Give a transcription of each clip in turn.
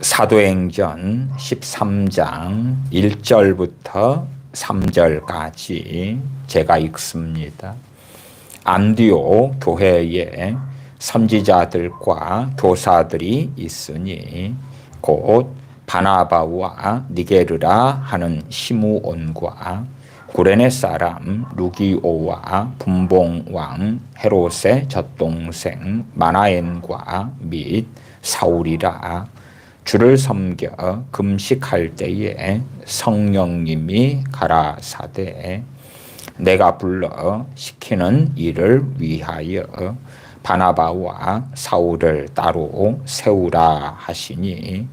사도행전 13장 1절부터 3절까지 제가 읽습니다. 안디옥 교회에 선지자들과 교사들이 있으니 곧 바나바와 니게르라 하는 시므온과 구레네 사람 루기오와 분봉왕 헤롯의 젖동생 마나엔과 및 사울이라. 주를 섬겨 금식할 때에 성령님이 가라사대 내가 불러 시키는 일을 위하여 바나바와 사울을 따로 세우라 하시니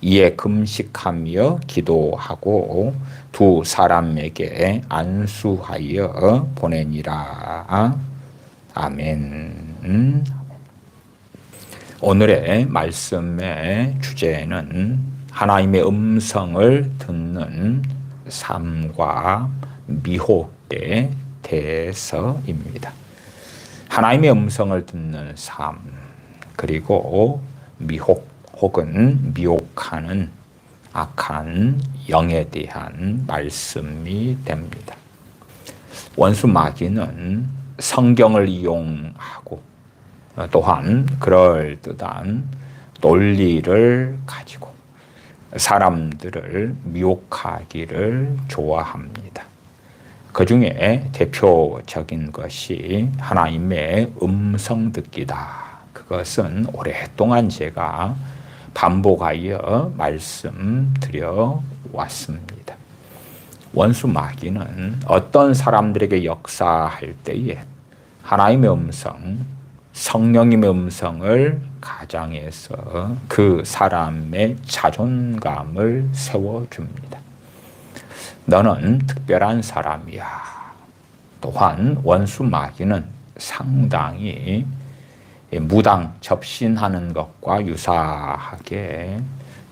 이에 금식하며 기도하고 두 사람에게 안수하여 보내니라. 아멘. 오늘의 말씀의 주제는 하나님의 음성을 듣는 삶과 미혹에 대해서입니다. 하나님의 음성을 듣는 삶, 그리고 미혹 혹은 미혹하는 악한 영에 대한 말씀이 됩니다. 원수 마귀는 성경을 이용하고 또한 그럴듯한 논리를 가지고 사람들을 미혹하기를 좋아합니다. 그 중에 대표적인 것이 하나님의 음성 듣기다. 그것은 오랫동안 제가 반복하여 말씀드려 왔습니다. 원수 마귀는 어떤 사람들에게 역사할 때에 하나님의 음성, 성령님의 음성을 가장해서 그 사람의 자존감을 세워줍니다. 너는 특별한 사람이야. 또한 원수 마귀는 상당히 무당 접신하는 것과 유사하게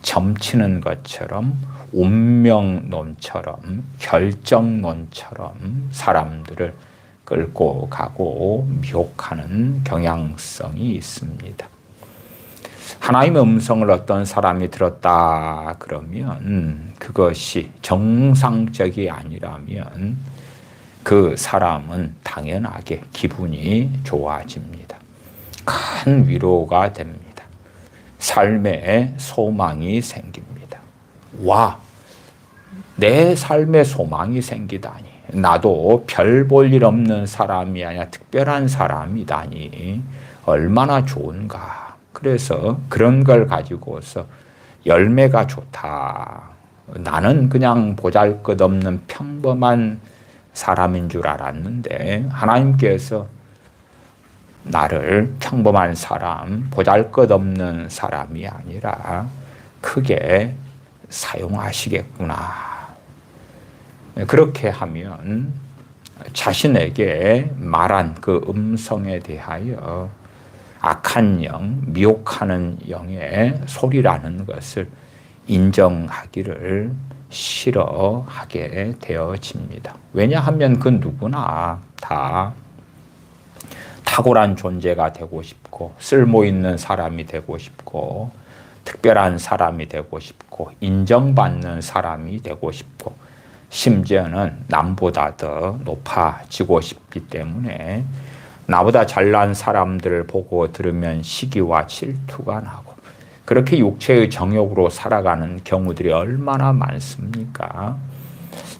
점치는 것처럼 운명론처럼 결정론처럼 사람들을 끌고 가고 미혹하는 경향성이 있습니다. 하나님의 음성을 어떤 사람이 들었다 그러면 그것이 정상적이 아니라면 그 사람은 당연하게 기분이 좋아집니다. 큰 위로가 됩니다. 삶에 소망이 생깁니다. 와, 내 삶에 소망이 생기다니. 나도 별 볼 일 없는 사람이 아니라 특별한 사람이다니 얼마나 좋은가. 그래서 그런 걸 가지고서 열매가 좋다. 나는 그냥 보잘것없는 평범한 사람인 줄 알았는데 하나님께서 나를 평범한 사람, 보잘것없는 사람이 아니라 크게 사용하시겠구나. 그렇게 하면 자신에게 말한 그 음성에 대하여 악한 영, 미혹하는 영의 소리라는 것을 인정하기를 싫어하게 되어집니다. 왜냐하면 그 누구나 다 탁월한 존재가 되고 싶고 쓸모있는 사람이 되고 싶고 특별한 사람이 되고 싶고 인정받는 사람이 되고 싶고 심지어는 남보다 더 높아지고 싶기 때문에 나보다 잘난 사람들을 보고 들으면 시기와 질투가 나고 그렇게 육체의 정욕으로 살아가는 경우들이 얼마나 많습니까?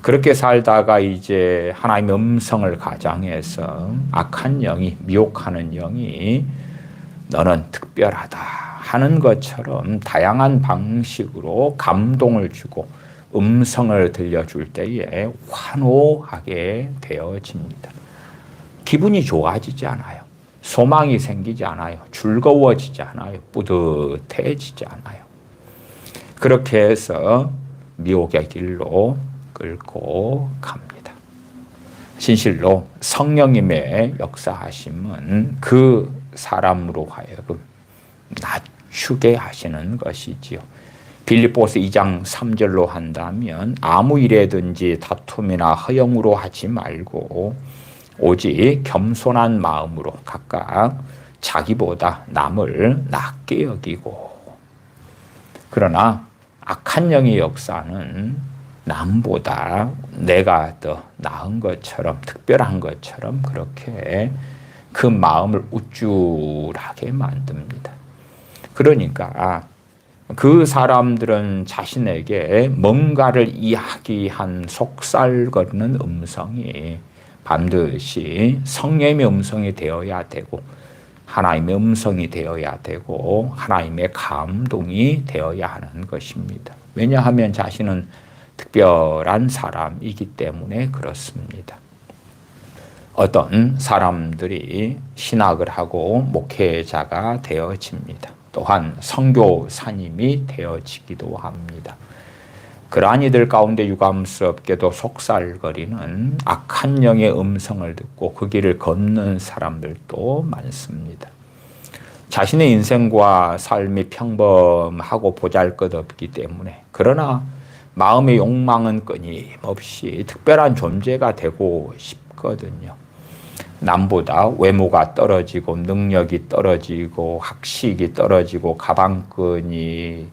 그렇게 살다가 이제 하나님의 음성을 가장해서 악한 영이, 미혹하는 영이 너는 특별하다 하는 것처럼 다양한 방식으로 감동을 주고 음성을 들려줄 때에 환호하게 되어집니다. 기분이 좋아지지 않아요. 소망이 생기지 않아요. 즐거워지지 않아요. 뿌듯해지지 않아요. 그렇게 해서 미혹의 길로 끌고 갑니다. 진실로 성령님의 역사하심은 그 사람으로 하여금 낮추게 하시는 것이지요. 빌립보서 2장 3절로 한다면 아무 일에든지 다툼이나 허영으로 하지 말고 오직 겸손한 마음으로 각각 자기보다 남을 낮게 여기고 그러나 악한 영의 역사는 남보다 내가 더 나은 것처럼, 특별한 것처럼 그렇게 그 마음을 우쭐하게 만듭니다. 그러니까 그 사람들은 자신에게 뭔가를 이야기한 속살거리는 음성이 반드시 성령의 음성이 되어야 되고, 하나님의 음성이 되어야 되고, 하나님의 감동이 되어야 하는 것입니다. 왜냐하면 자신은 특별한 사람이기 때문에 그렇습니다. 어떤 사람들이 신학을 하고 목회자가 되어집니다. 또한 선교사님이 되어지기도 합니다. 그러한 이들 가운데 유감스럽게도 속살거리는 악한 영의 음성을 듣고 그 길을 걷는 사람들도 많습니다. 자신의 인생과 삶이 평범하고 보잘것없기 때문에, 그러나 마음의 욕망은 끊임없이 특별한 존재가 되고 싶거든요. 남보다 외모가 떨어지고 능력이 떨어지고 학식이 떨어지고 가방끈이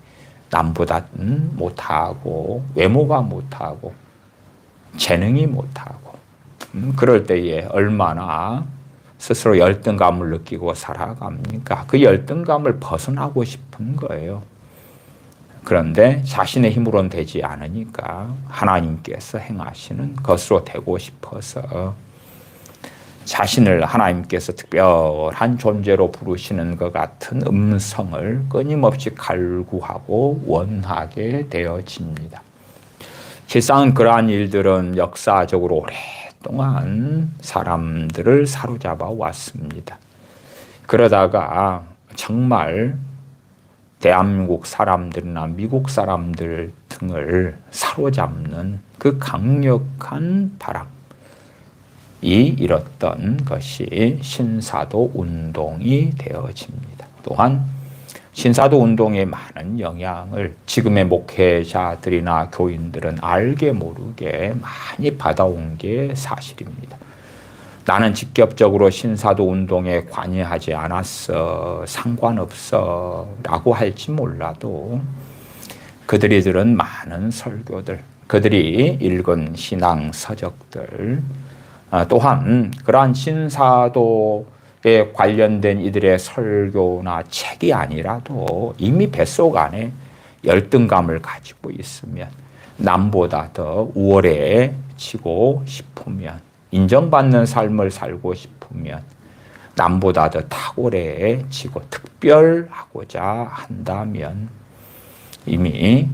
남보다 못하고 외모가 못하고 재능이 못하고 그럴 때에 얼마나 스스로 열등감을 느끼고 살아갑니까? 그 열등감을 벗어나고 싶은 거예요. 그런데 자신의 힘으로는 되지 않으니까 하나님께서 행하시는 것으로 되고 싶어서 자신을 하나님께서 특별한 존재로 부르시는 것 같은 음성을 끊임없이 갈구하고 원하게 되어집니다. 실상 그러한 일들은 역사적으로 오랫동안 사람들을 사로잡아 왔습니다. 그러다가 정말 대한민국 사람들이나 미국 사람들 등을 사로잡는 그 강력한 바람이 일었던 것이 신사도 운동이 되어집니다. 또한 신사도 운동의 많은 영향을 지금의 목회자들이나 교인들은 알게 모르게 많이 받아온 게 사실입니다. 나는 직접적으로 신사도 운동에 관여하지 않았어, 상관없어 라고 할지 몰라도 그들이 들은 많은 설교들, 그들이 읽은 신앙 서적들, 또한 그러한 신사도에 관련된 이들의 설교나 책이 아니라도 이미 뱃속 안에 열등감을 가지고 있으면, 남보다 더 우월해지고 싶으면, 인정받는 삶을 살고 싶으면, 남보다 더 탁월해지고 특별하고자 한다면 이미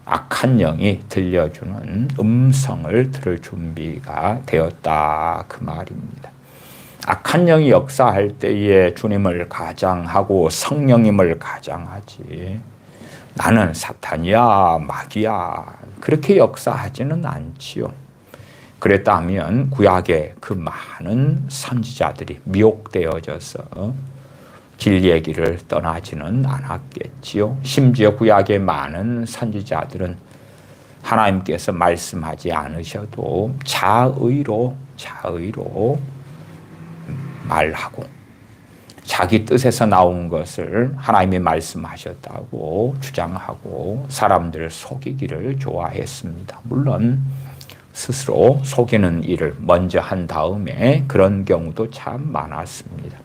악한 영이 들려주는 음성을 들을 준비가 되었다 그 말입니다. 악한 영이 역사할 때에 주님을 가장하고 성령님을 가장하지, 나는 사탄이야 마귀야 그렇게 역사하지는 않지요. 그랬다면 구약의 그 많은 선지자들이 미혹되어져서 길 얘기를 떠나지는 않았겠지요. 심지어 구약의 많은 선지자들은 하나님께서 말씀하지 않으셔도 자의로 말하고 자기 뜻에서 나온 것을 하나님이 말씀하셨다고 주장하고 사람들을 속이기를 좋아했습니다. 물론 스스로 속이는 일을 먼저 한 다음에 그런 경우도 참 많았습니다.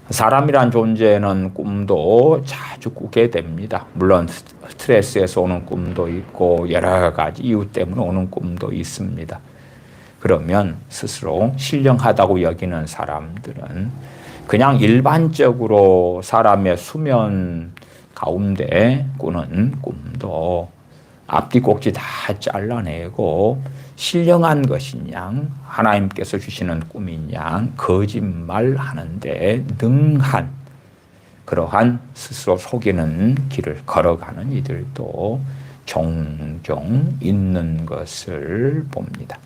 사람이란 존재는 꿈도 자주 꾸게 됩니다. 물론 스트레스에서 오는 꿈도 있고 여러 가지 이유 때문에 오는 꿈도 있습니다. 그러면 스스로 신령하다고 여기는 사람들은 그냥 일반적으로 사람의 수면 가운데 꾸는 꿈도 앞뒤 꼭지 다 잘라내고 신령한 것인 양, 하나님께서 주시는 꿈인 양 거짓말하는데 능한 그러한 스스로 속이는 길을 걸어가는 이들도 종종 있는 것을 봅니다.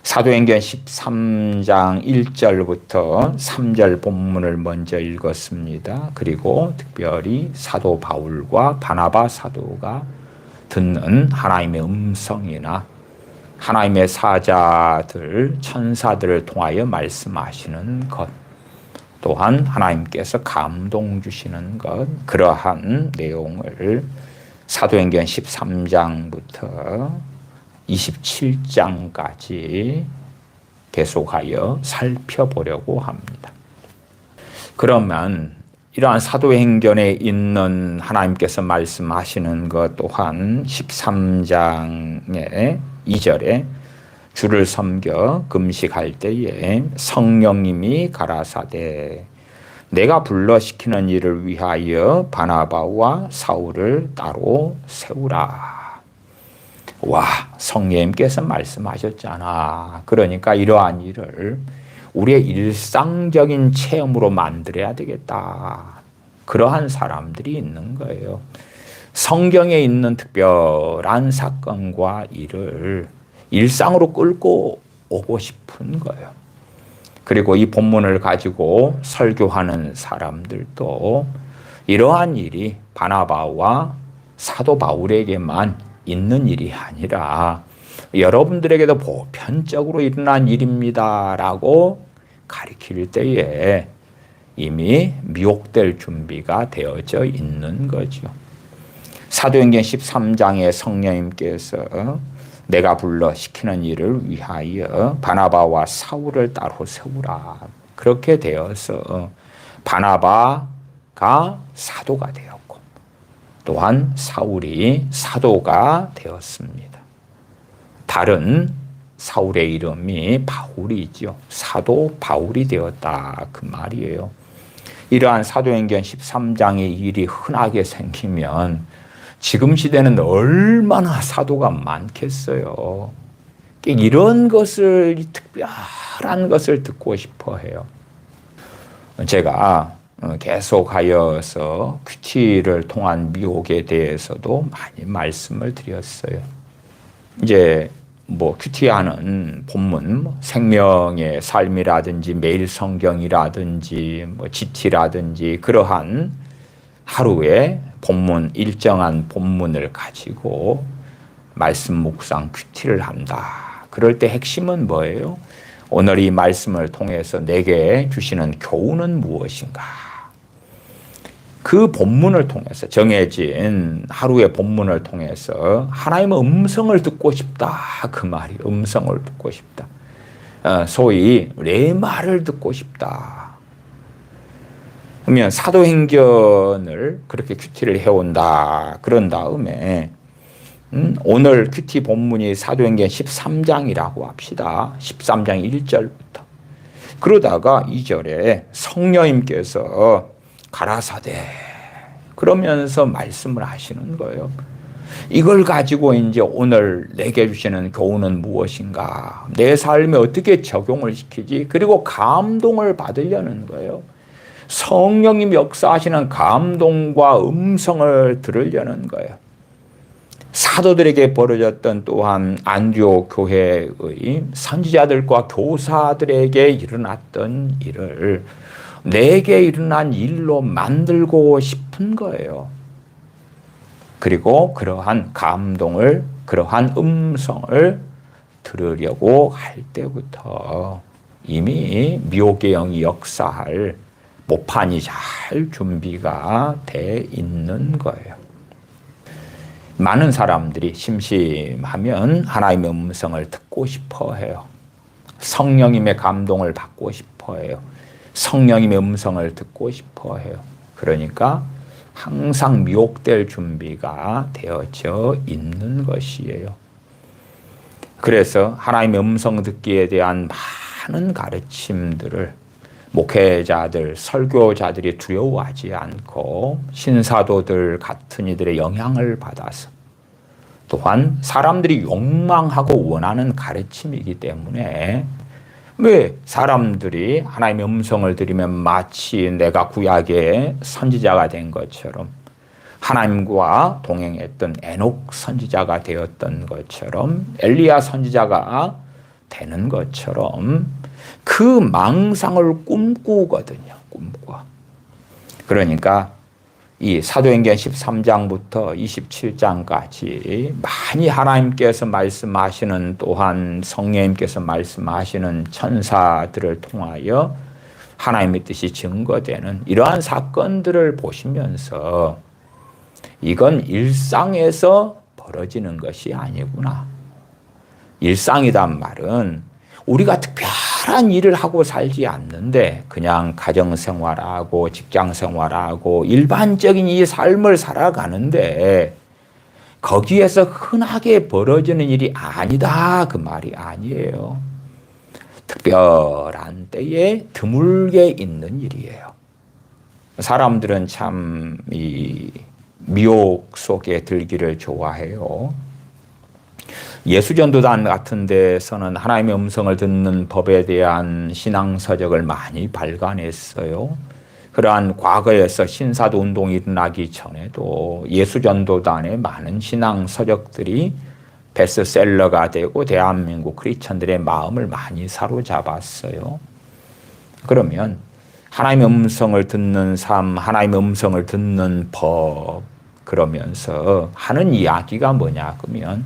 사도행전 13장 1절부터 3절 본문을 먼저 읽었습니다. 그리고 특별히 사도 바울과 바나바 사도가 듣는 하나님의 음성이나 하나님의 사자들, 천사들을 통하여 말씀하시는 것, 또한 하나님께서 감동 주시는 것, 그러한 내용을 사도행전 13장부터 27장까지 계속하여 살펴보려고 합니다. 그러면 이러한 사도행전에 있는 하나님께서 말씀하시는 것 또한 13장의 2절에 주를 섬겨 금식할 때에 성령님이 가라사대 내가 불러 시키는 일을 위하여 바나바와 사울을 따로 세우라. 와, 성령님께서 말씀하셨잖아. 그러니까 이러한 일을 우리의 일상적인 체험으로 만들어야 되겠다. 그러한 사람들이 있는 거예요. 성경에 있는 특별한 사건과 일을 일상으로 끌고 오고 싶은 거예요. 그리고 이 본문을 가지고 설교하는 사람들도 이러한 일이 바나바와 사도 바울에게만 있는 일이 아니라 여러분들에게도 보편적으로 일어난 일입니다라고 가리킬 때에 이미 미혹될 준비가 되어져 있는 거죠. 사도행전 13장에 성령님께서 내가 불러 시키는 일을 위하여 바나바와 사울을 따로 세우라. 그렇게 되어서 바나바가 사도가 되었고 또한 사울이 사도가 되었습니다. 다른 사울의 이름이 바울이죠. 사도 바울이 되었다. 그 말이에요. 이러한 사도행전 13장의 일이 흔하게 생기면 지금 시대는 얼마나 사도가 많겠어요. 이런 것을, 특별한 것을 듣고 싶어 해요. 제가 계속하여서 큐티를 통한 미혹에 대해서도 많이 말씀을 드렸어요. 이제 큐티하는 본문, 생명의 삶이라든지 매일 성경이라든지 GT라든지 그러한 하루에 본문, 일정한 본문을 가지고 말씀 묵상 큐티를 한다. 그럴 때 핵심은 뭐예요? 오늘 이 말씀을 통해서 내게 주시는 교훈은 무엇인가? 그 본문을 통해서 정해진 하루의 본문을 통해서 하나님의 음성을 듣고 싶다. 그 말이 음성을 듣고 싶다. 소위 레마를 듣고 싶다. 그러면 사도행전을 그렇게 큐티를 해온다. 그런 다음에 오늘 큐티 본문이 사도행전 13장이라고 합시다. 13장 1절부터. 그러다가 2절에 성령님께서 가라사대 그러면서 말씀을 하시는 거예요. 이걸 가지고 이제 오늘 내게 주시는 교훈은 무엇인가? 내 삶에 어떻게 적용을 시키지? 그리고 감동을 받으려는 거예요. 성령님 역사하시는 감동과 음성을 들으려는 거예요. 사도들에게 벌어졌던 또한 안디옥 교회의 선지자들과 교사들에게 일어났던 일을 내게 일어난 일로 만들고 싶은 거예요. 그리고 그러한 감동을, 그러한 음성을 들으려고 할 때부터 이미 미혹의 영이 역사할 모판이 잘 준비가 돼 있는 거예요. 많은 사람들이 심심하면 하나님의 음성을 듣고 싶어 해요. 성령님의 감동을 받고 싶어 해요. 성령님의 음성을 듣고 싶어 해요. 그러니까 항상 미혹될 준비가 되어져 있는 것이에요. 그래서 하나님의 음성 듣기에 대한 많은 가르침들을 목회자들, 설교자들이 두려워하지 않고 신사도들 같은 이들의 영향을 받아서 또한 사람들이 욕망하고 원하는 가르침이기 때문에 왜 사람들이 하나님의 음성을 들으면 마치 내가 구약의 선지자가 된 것처럼 하나님과 동행했던 에녹 선지자가 되었던 것처럼 엘리야 선지자가 되는 것처럼 그 망상을 꿈꾸거든요. 꿈꿔. 그러니까 이 사도행전 13장부터 27장까지 많이 하나님께서 말씀하시는 또한 성령님께서 말씀하시는 천사들을 통하여 하나님의 뜻이 증거되는 이러한 사건들을 보시면서 이건 일상에서 벌어지는 것이 아니구나. 일상이란 말은 우리가 특별한 일을 하고 살지 않는데 그냥 가정생활하고 직장생활하고 일반적인 이 삶을 살아가는데 거기에서 흔하게 벌어지는 일이 아니다. 그 말이 아니에요. 특별한 때에 드물게 있는 일이에요. 사람들은 참 이 미혹 속에 들기를 좋아해요. 예수전도단 같은 데서는 하나님의 음성을 듣는 법에 대한 신앙서적을 많이 발간했어요. 그러한 과거에서 신사도 운동이 일어나기 전에도 예수전도단의 많은 신앙서적들이 베스트셀러가 되고 대한민국 크리스천들의 마음을 많이 사로잡았어요. 그러면 하나님의 음성을 듣는 삶, 하나님의 음성을 듣는 법 그러면서 하는 이야기가 뭐냐 그러면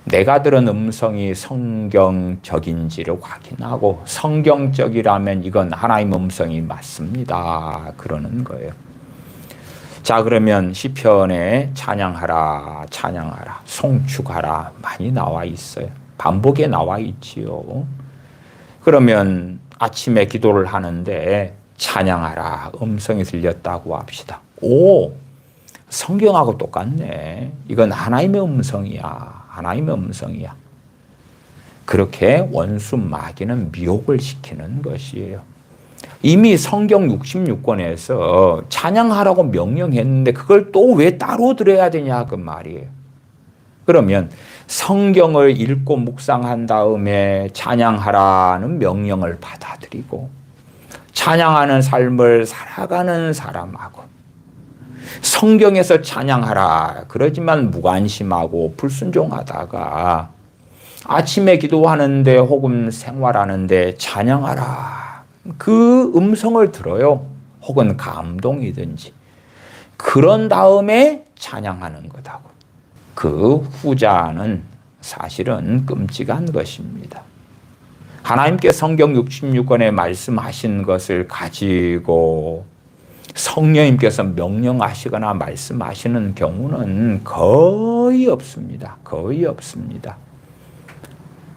내가 들은 음성이 성경적인지를 확인하고 성경적이라면 이건 하나님의 음성이 맞습니다. 그러는 거예요. 자, 그러면 시편에 찬양하라, 찬양하라, 송축하라 많이 나와 있어요. 반복에 나와 있지요. 그러면 아침에 기도를 하는데 찬양하라 음성이 들렸다고 합시다. 오, 성경하고 똑같네. 이건 하나님의 음성이야. 하나님의 음성이야. 그렇게 원수 마귀는 미혹을 시키는 것이에요. 이미 성경 66권에서 찬양하라고 명령했는데 그걸 또 왜 따로 들어야 되냐 그 말이에요. 그러면 성경을 읽고 묵상한 다음에 찬양하라는 명령을 받아들이고 찬양하는 삶을 살아가는 사람하고 성경에서 찬양하라 그러지만 무관심하고 불순종하다가 아침에 기도하는데 혹은 생활하는데 찬양하라 그 음성을 들어요. 혹은 감동이든지 그런 다음에 찬양하는 것하고 그 후자는 사실은 끔찍한 것입니다. 하나님께 성경 66권에 말씀하신 것을 가지고 성령님께서 명령하시거나 말씀하시는 경우는 거의 없습니다. 거의 없습니다.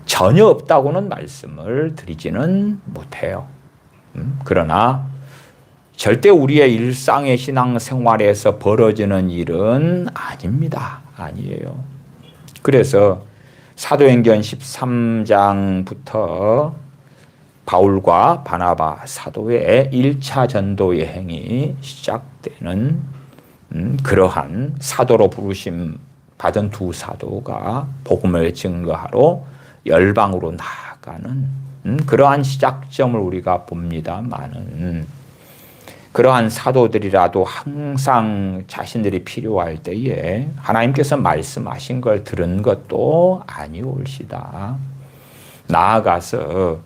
전혀 없다고는 말씀을 드리지는 못해요. 그러나 절대 우리의 일상의 신앙생활에서 벌어지는 일은 아닙니다. 아니에요. 그래서 사도행전 13장부터 바울과 바나바 사도의 1차 전도 여행이 시작되는 그러한 사도로 부르심 받은 두 사도가 복음을 증거하러 열방으로 나아가는 그러한 시작점을 우리가 봅니다만은 그러한 사도들이라도 항상 자신들이 필요할 때에 하나님께서 말씀하신 걸 들은 것도 아니올시다. 나아가서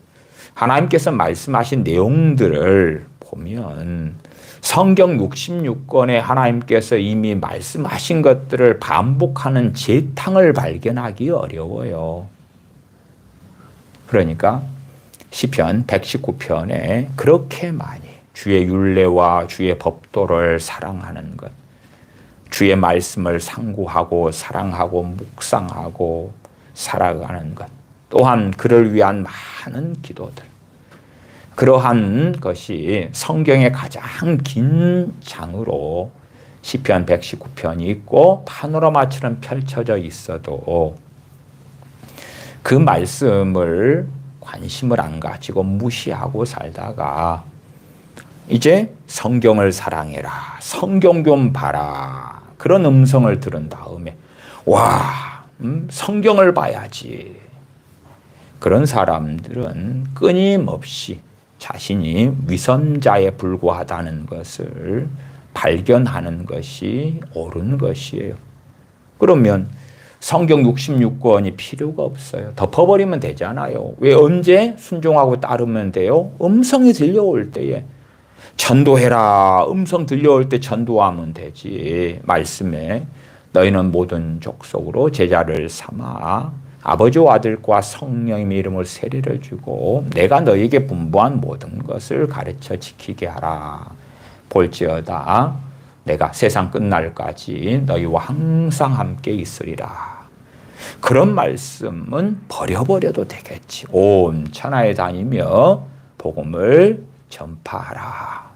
하나님께서 말씀하신 내용들을 보면 성경 66권에 하나님께서 이미 말씀하신 것들을 반복하는 재탕을 발견하기 어려워요. 그러니까 시편 119편에 그렇게 많이 주의 율례와 주의 법도를 사랑하는 것, 주의 말씀을 상고하고 사랑하고 묵상하고 살아가는 것, 또한 그를 위한 많은 기도들, 그러한 것이 성경의 가장 긴 장으로 시편 119편이 있고 파노라마처럼 펼쳐져 있어도 그 말씀을 관심을 안 가지고 무시하고 살다가 이제 성경을 사랑해라, 성경 좀 봐라 그런 음성을 들은 다음에 와, 성경을 봐야지. 그런 사람들은 끊임없이 자신이 위선자에 불과하다는 것을 발견하는 것이 옳은 것이에요. 그러면 성경 66권이 필요가 없어요. 덮어버리면 되잖아요. 왜 언제 순종하고 따르면 돼요? 음성이 들려올 때에 전도해라. 음성 들려올 때 전도하면 되지. 말씀에 너희는 모든 족속으로 제자를 삼아 아버지와 아들과 성령님의 이름을 세례를 주고 내가 너희에게 분부한 모든 것을 가르쳐 지키게 하라. 볼지어다 내가 세상 끝날까지 너희와 항상 함께 있으리라. 그런 말씀은 버려버려도 되겠지. 온 천하에 다니며 복음을 전파하라.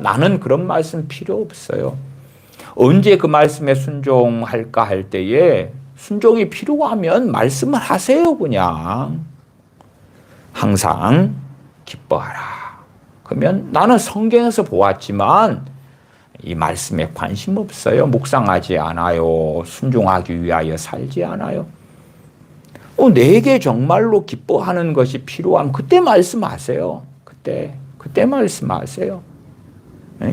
나는 그런 말씀 필요 없어요. 언제 그 말씀에 순종할까 할 때에 순종이 필요하면 말씀을 하세요. 그냥 항상 기뻐하라. 그러면 나는 성경에서 보았지만 이 말씀에 관심 없어요. 묵상하지 않아요. 순종하기 위하여 살지 않아요. 내게 정말로 기뻐하는 것이 필요하면 그때 말씀하세요. 그때 말씀하세요.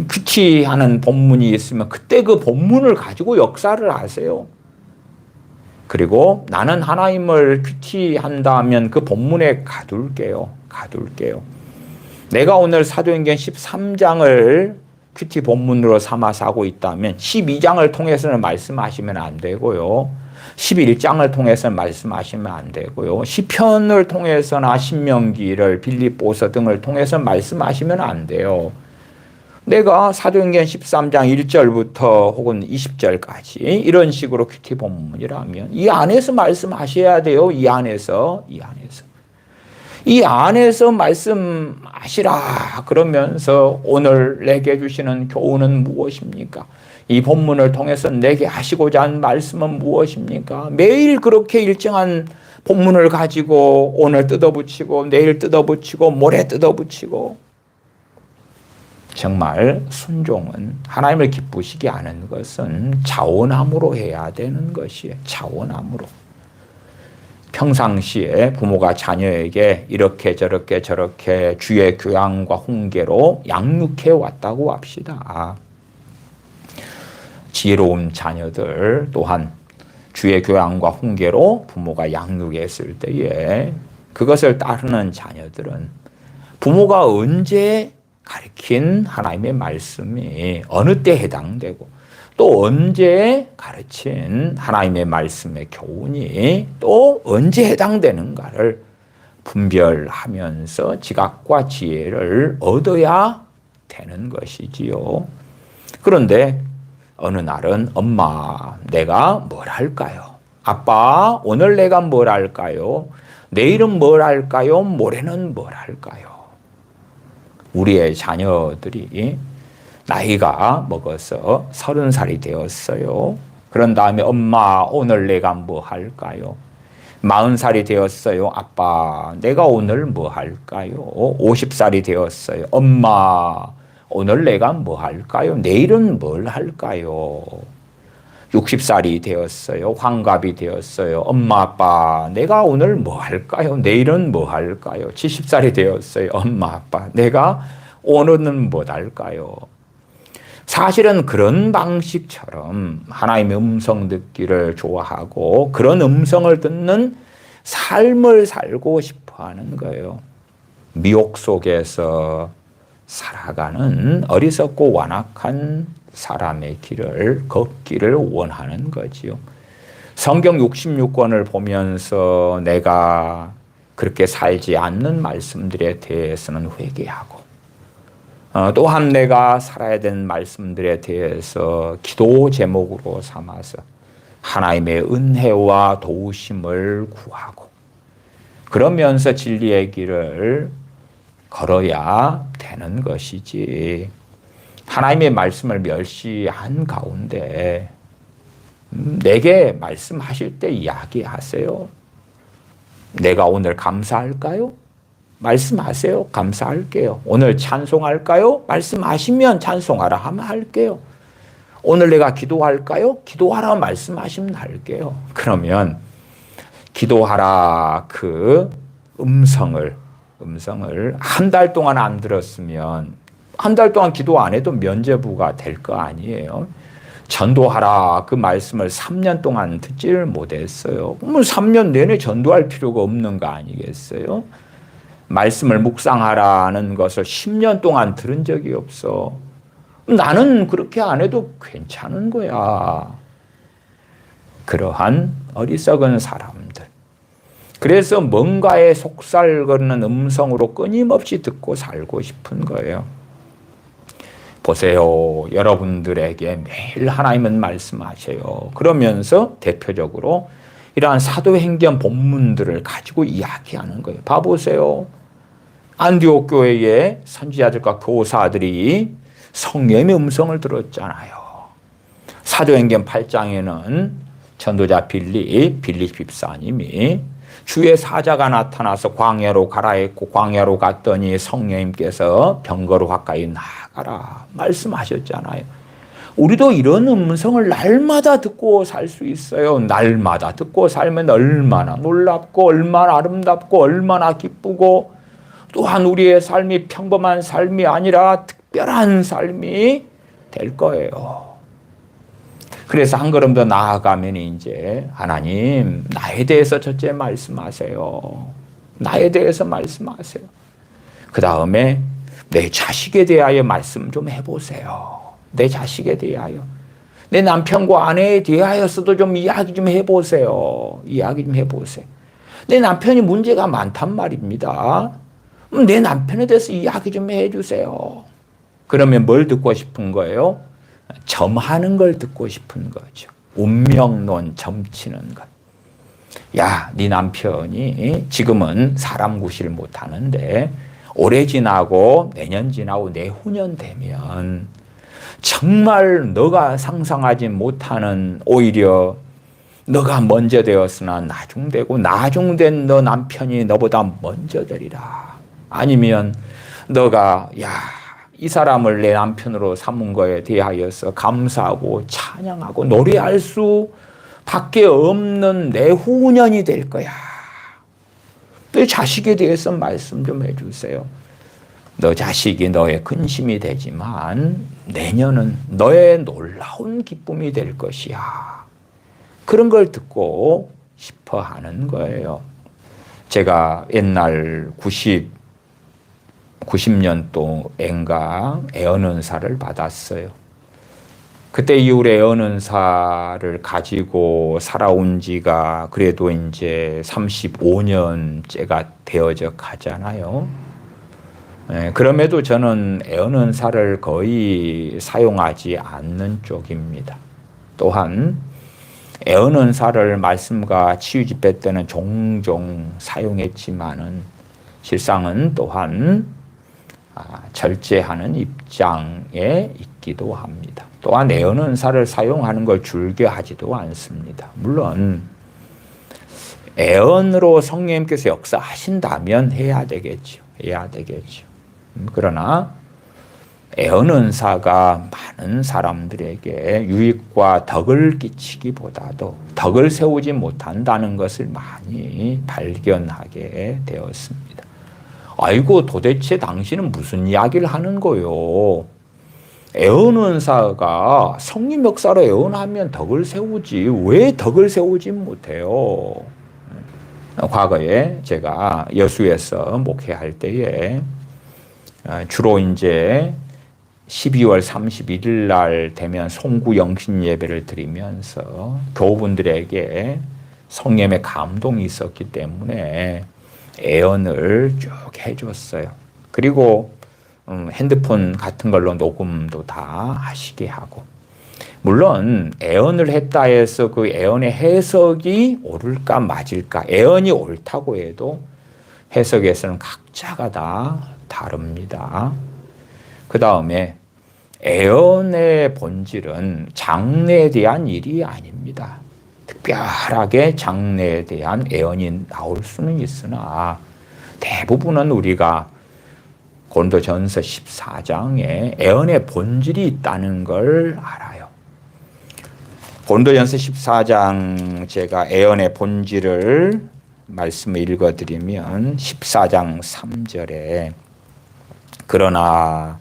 큐티하는 본문이 있으면 그때 그 본문을 가지고 역사를 하세요. 그리고 나는 하나님을 큐티한다면 그 본문에 가둘게요. 내가 오늘 사도행전 13장을 큐티 본문으로 삼아서 하고 있다면 12장을 통해서는 말씀하시면 안 되고요. 11장을 통해서는 말씀하시면 안 되고요. 시편을 통해서나 신명기를 빌립보서 등을 통해서는 말씀하시면 안 돼요. 내가 사도행전 13장 1절부터 혹은 20절까지 이런 식으로 큐티 본문이라면 이 안에서 말씀하셔야 돼요. 이 안에서 말씀하시라. 그러면서 오늘 내게 주시는 교훈은 무엇입니까? 이 본문을 통해서 내게 하시고자 하는 말씀은 무엇입니까? 매일 그렇게 일정한 본문을 가지고 오늘 뜯어붙이고 내일 뜯어붙이고 모레 뜯어붙이고 정말 순종은 하나님을 기쁘시게 하는 것은 자원함으로 해야 되는 것이에요. 자원함으로. 평상시에 부모가 자녀에게 이렇게 저렇게 주의 교양과 훈계로 양육해 왔다고 합시다. 지혜로운 자녀들 또한 주의 교양과 훈계로 부모가 양육했을 때에 그것을 따르는 자녀들은 부모가 언제 가르친 하나님의 말씀이 어느 때 해당되고 또 언제 가르친 하나님의 말씀의 교훈이 또 언제 해당되는가를 분별하면서 지각과 지혜를 얻어야 되는 것이지요. 그런데 어느 날은 엄마, 내가 뭘 할까요? 아빠, 오늘 내가 뭘 할까요? 내일은 뭘 할까요? 모레는 뭘 할까요? 우리의 자녀들이 나이가 먹어서 30살이 되었어요. 그런 다음에 엄마, 오늘 내가 뭐 할까요? 40살이 되었어요. 아빠, 내가 오늘 뭐 할까요? 50살이 되었어요. 엄마, 오늘 내가 뭐 할까요? 내일은 뭘 할까요? 60살이 되었어요. 환갑이 되었어요. 엄마, 아빠, 내가 오늘 뭐 할까요? 내일은 뭐 할까요? 70살이 되었어요. 엄마, 아빠, 내가 오늘은 뭐 할까요? 사실은 그런 방식처럼 하나님의 음성 듣기를 좋아하고 그런 음성을 듣는 삶을 살고 싶어 하는 거예요. 미혹 속에서 살아가는 어리석고 완악한 사람의 길을 걷기를 원하는 거지요. 성경 66권을 보면서 내가 그렇게 살지 않는 말씀들에 대해서는 회개하고 또한 내가 살아야 되는 말씀들에 대해서 기도 제목으로 삼아서 하나님의 은혜와 도우심을 구하고 그러면서 진리의 길을 걸어야 되는 것이지 하나님의 말씀을 멸시한 가운데 내게 말씀하실 때 이야기하세요. 내가 오늘 감사할까요? 말씀하세요. 감사할게요. 오늘 찬송할까요? 말씀하시면 찬송하라 하면 할게요. 오늘 내가 기도할까요? 기도하라 말씀하시면 할게요. 그러면 기도하라 그 음성을 한 달 동안 안 들었으면 한 달 동안 기도 안 해도 면죄부가 될 거 아니에요. 전도하라 그 말씀을 3년 동안 듣지를 못했어요. 그러면 3년 내내 전도할 필요가 없는 거 아니겠어요? 말씀을 묵상하라는 것을 10년 동안 들은 적이 없어. 나는 그렇게 안 해도 괜찮은 거야. 그러한 어리석은 사람들. 그래서 뭔가에 속살거리는 음성으로 끊임없이 듣고 살고 싶은 거예요. 보세요. 여러분들에게 매일 하나님은 말씀하셔요. 그러면서 대표적으로 이러한 사도행전 본문들을 가지고 이야기하는 거예요. 봐보세요. 안디옥 교회의 선지자들과 교사들이 성령의 음성을 들었잖아요. 사도행전 8장에는 전도자 빌립 집사님이 주의 사자가 나타나서 광야로 가라 했고 광야로 갔더니 성령님께서 병거로 가까이 나가라 말씀하셨잖아요. 우리도 이런 음성을 날마다 듣고 살 수 있어요. 날마다 듣고 살면 얼마나 놀랍고 얼마나 아름답고 얼마나 기쁘고 또한 우리의 삶이 평범한 삶이 아니라 특별한 삶이 될 거예요. 그래서 한 걸음 더 나아가면 이제 하나님 나에 대해서 첫째 말씀하세요. 나에 대해서 말씀하세요. 그 다음에 내 자식에 대하여 말씀 좀 해보세요. 내 자식에 대하여. 내 남편과 아내에 대하여서도 좀 이야기 좀 해보세요. 이야기 좀 해보세요. 내 남편이 문제가 많단 말입니다. 내 남편에 대해서 이야기 좀 해주세요. 그러면 뭘 듣고 싶은 거예요? 점하는 걸 듣고 싶은 거죠. 운명론 점치는 것. 야, 네 남편이 지금은 사람 구실을 못하는데 올해 지나고 내년 지나고 내후년 되면 정말 너가 상상하지 못하는 오히려 너가 먼저 되었으나 나중되고 나중된 너 남편이 너보다 먼저 되리라. 아니면 너가 이 사람을 내 남편으로 삼은 거에 대하여서 감사하고 찬양하고 노래할 수 밖에 없는 내후년이 될 거야. 너 자식에 대해서 말씀 좀 해주세요. 너 자식이 너의 근심이 되지만 내년은 너의 놀라운 기쁨이 될 것이야. 그런 걸 듣고 싶어 하는 거예요. 제가 옛날 90년도인가 애언은사를 받았어요. 그때 이후에 애언은사를 가지고 살아온 지가 그래도 이제 35년째가 되어져 가잖아요. 그럼에도 저는 애언은사를 거의 사용하지 않는 쪽입니다. 또한 애언은사를 말씀과 치유 집회 때는 종종 사용했지만은 실상은 또한 절제하는 입장에 있기도 합니다. 또한 애언은사를 사용하는 걸 즐겨하지도 않습니다. 물론 애언으로 성령님께서 역사하신다면 해야 되겠죠. 그러나 애언은사가 많은 사람들에게 유익과 덕을 끼치기보다도 덕을 세우지 못한다는 것을 많이 발견하게 되었습니다. 아이고 도대체 당신은 무슨 이야기를 하는 거요? 애언은사가 성령 역사로 애언하면 덕을 세우지 왜 덕을 세우지 못해요? 과거에 제가 여수에서 목회할 때에 주로 이제 12월 31일 날 되면 송구 영신 예배를 드리면서 교우분들에게 성령의 감동이 있었기 때문에 애언을 쭉 해줬어요. 그리고 핸드폰 같은 걸로 녹음도 다 하시게 하고, 물론 애언을 했다 해서 그 애언의 해석이 옳을까 맞을까, 애언이 옳다고 해도 해석에서는 각자가 다 다릅니다. 그 다음에 애언의 본질은 장래에 대한 일이 아닙니다. 특별하게 장래에 대한 애언이 나올 수는 있으나 대부분은 우리가 고린도전서 14장에 애언의 본질이 있다는 걸 알아요. 고린도전서 14장 제가 애언의 본질을 말씀을 읽어드리면 14장 3절에 그러나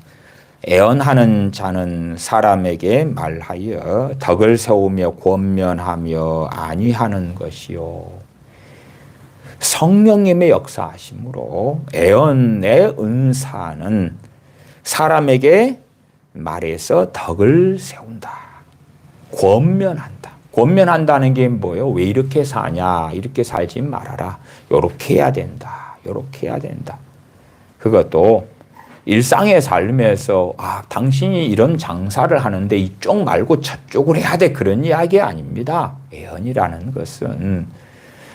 애언하는 자는 사람에게 말하여 덕을 세우며 권면하며 아니하는 것이요. 성령님의 역사하심으로 애언의 은사는 사람에게 말해서 덕을 세운다. 권면한다. 권면한다는 게 뭐예요? 왜 이렇게 사냐? 이렇게 살지 말아라. 요렇게 해야 된다. 요렇게 해야 된다. 그것도 일상의 삶에서 당신이 이런 장사를 하는데 이쪽 말고 저쪽을 해야 돼, 그런 이야기 아닙니다. 예언이라는 것은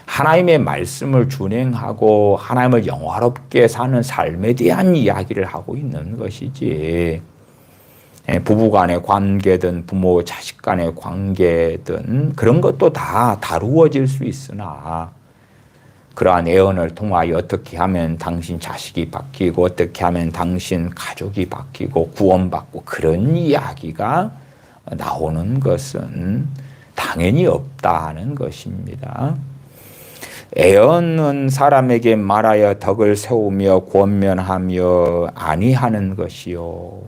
하나님의 말씀을 준행하고 하나님을 영화롭게 사는 삶에 대한 이야기를 하고 있는 것이지, 부부 간의 관계든 부모 자식 간의 관계든 그런 것도 다 다루어질 수 있으나, 그러한 예언을 통하여 어떻게 하면 당신 자식이 바뀌고 어떻게 하면 당신 가족이 바뀌고 구원받고 그런 이야기가 나오는 것은 당연히 없다는 것입니다. 애언은 사람에게 말하여 덕을 세우며 권면하며 아니하는 것이요.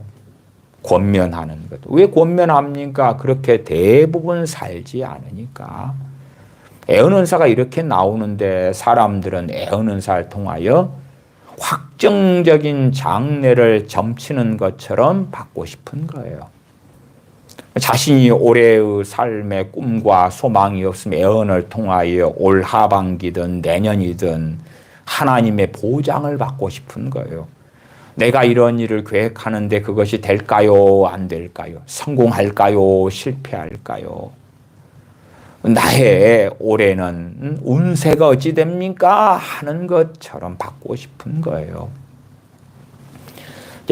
권면하는 것. 왜 권면합니까? 그렇게 대부분 살지 않으니까. 애언은사가 이렇게 나오는데 사람들은 애언은사를 통하여 확정적인 장래를 점치는 것처럼 받고 싶은 거예요. 자신이 올해의 삶의 꿈과 소망이 없으면 애언을 통하여 올 하반기든 내년이든 하나님의 보장을 받고 싶은 거예요. 내가 이런 일을 계획하는데 그것이 될까요? 안 될까요? 성공할까요? 실패할까요? 나의 올해는 운세가 어찌 됩니까? 하는 것처럼 받고 싶은 거예요.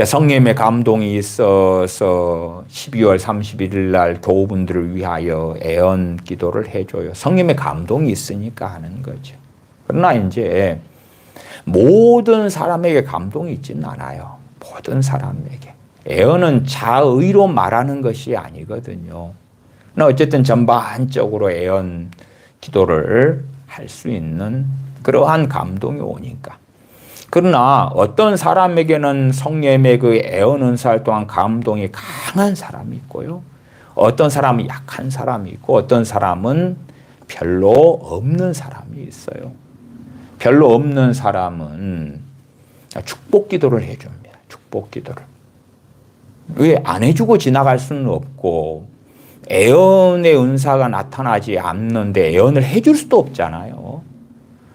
성령의 감동이 있어서 12월 31일 날 교우분들을 위하여 애언 기도를 해줘요. 성령의 감동이 있으니까 하는 거죠. 그러나 이제 모든 사람에게 감동이 있지는 않아요. 모든 사람에게. 애언은 자의로 말하는 것이 아니거든요. 어쨌든 전반적으로 애언 기도를 할 수 있는 그러한 감동이 오니까. 그러나 어떤 사람에게는 성령의 그 애언 은사 또한 감동이 강한 사람이 있고요. 어떤 사람은 약한 사람이 있고 어떤 사람은 별로 없는 사람이 있어요. 별로 없는 사람은 축복 기도를 해줍니다. 축복 기도를. 왜 안 해주고 지나갈 수는 없고, 애언의 은사가 나타나지 않는데 애언을 해줄 수도 없잖아요.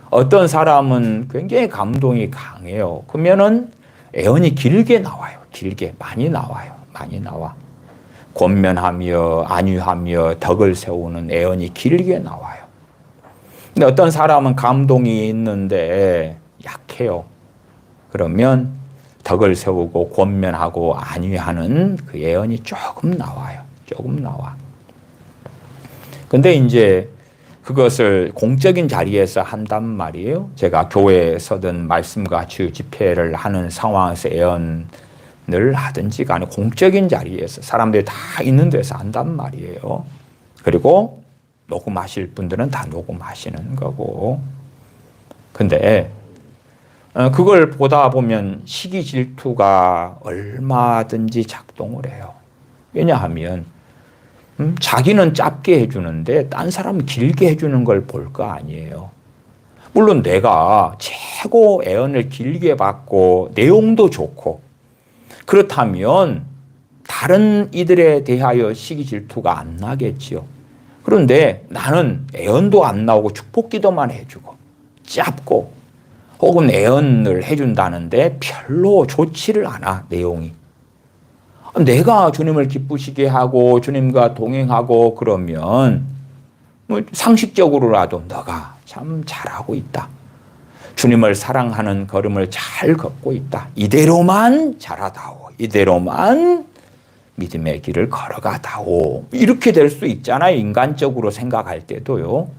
어떤 사람은 굉장히 감동이 강해요. 그러면은 애언이 길게 나와요. 길게 많이 나와요. 많이 나와. 권면하며 안위하며 덕을 세우는 애언이 길게 나와요. 근데 어떤 사람은 감동이 있는데 약해요. 그러면 덕을 세우고 권면하고 안위하는 그 애언이 조금 나와요. 조금 나와. 근데 이제 그것을 공적인 자리에서 한단 말이에요. 제가 교회에서든 말씀과 치유 집회를 하는 상황에서 애언을 하든지 간에 공적인 자리에서 사람들이 다 있는 데서 한단 말이에요. 그리고 녹음하실 분들은 다 녹음하시는 거고. 근데 그걸 보다 보면 시기 질투가 얼마든지 작동을 해요. 왜냐하면 자기는 짧게 해주는데 딴 사람은 길게 해주는 걸 볼 거 아니에요. 물론 내가 최고 애언을 길게 받고 내용도 좋고 그렇다면 다른 이들에 대하여 시기 질투가 안 나겠지요. 그런데 나는 애언도 안 나오고 축복기도만 해주고 짧고 혹은 애언을 해준다는데 별로 좋지를 않아, 내용이. 내가 주님을 기쁘시게 하고 주님과 동행하고 그러면 뭐 상식적으로라도 너가 참 잘하고 있다. 주님을 사랑하는 걸음을 잘 걷고 있다. 이대로만 자라다오. 이대로만 믿음의 길을 걸어가다오. 이렇게 될 수 있잖아요. 인간적으로 생각할 때도요.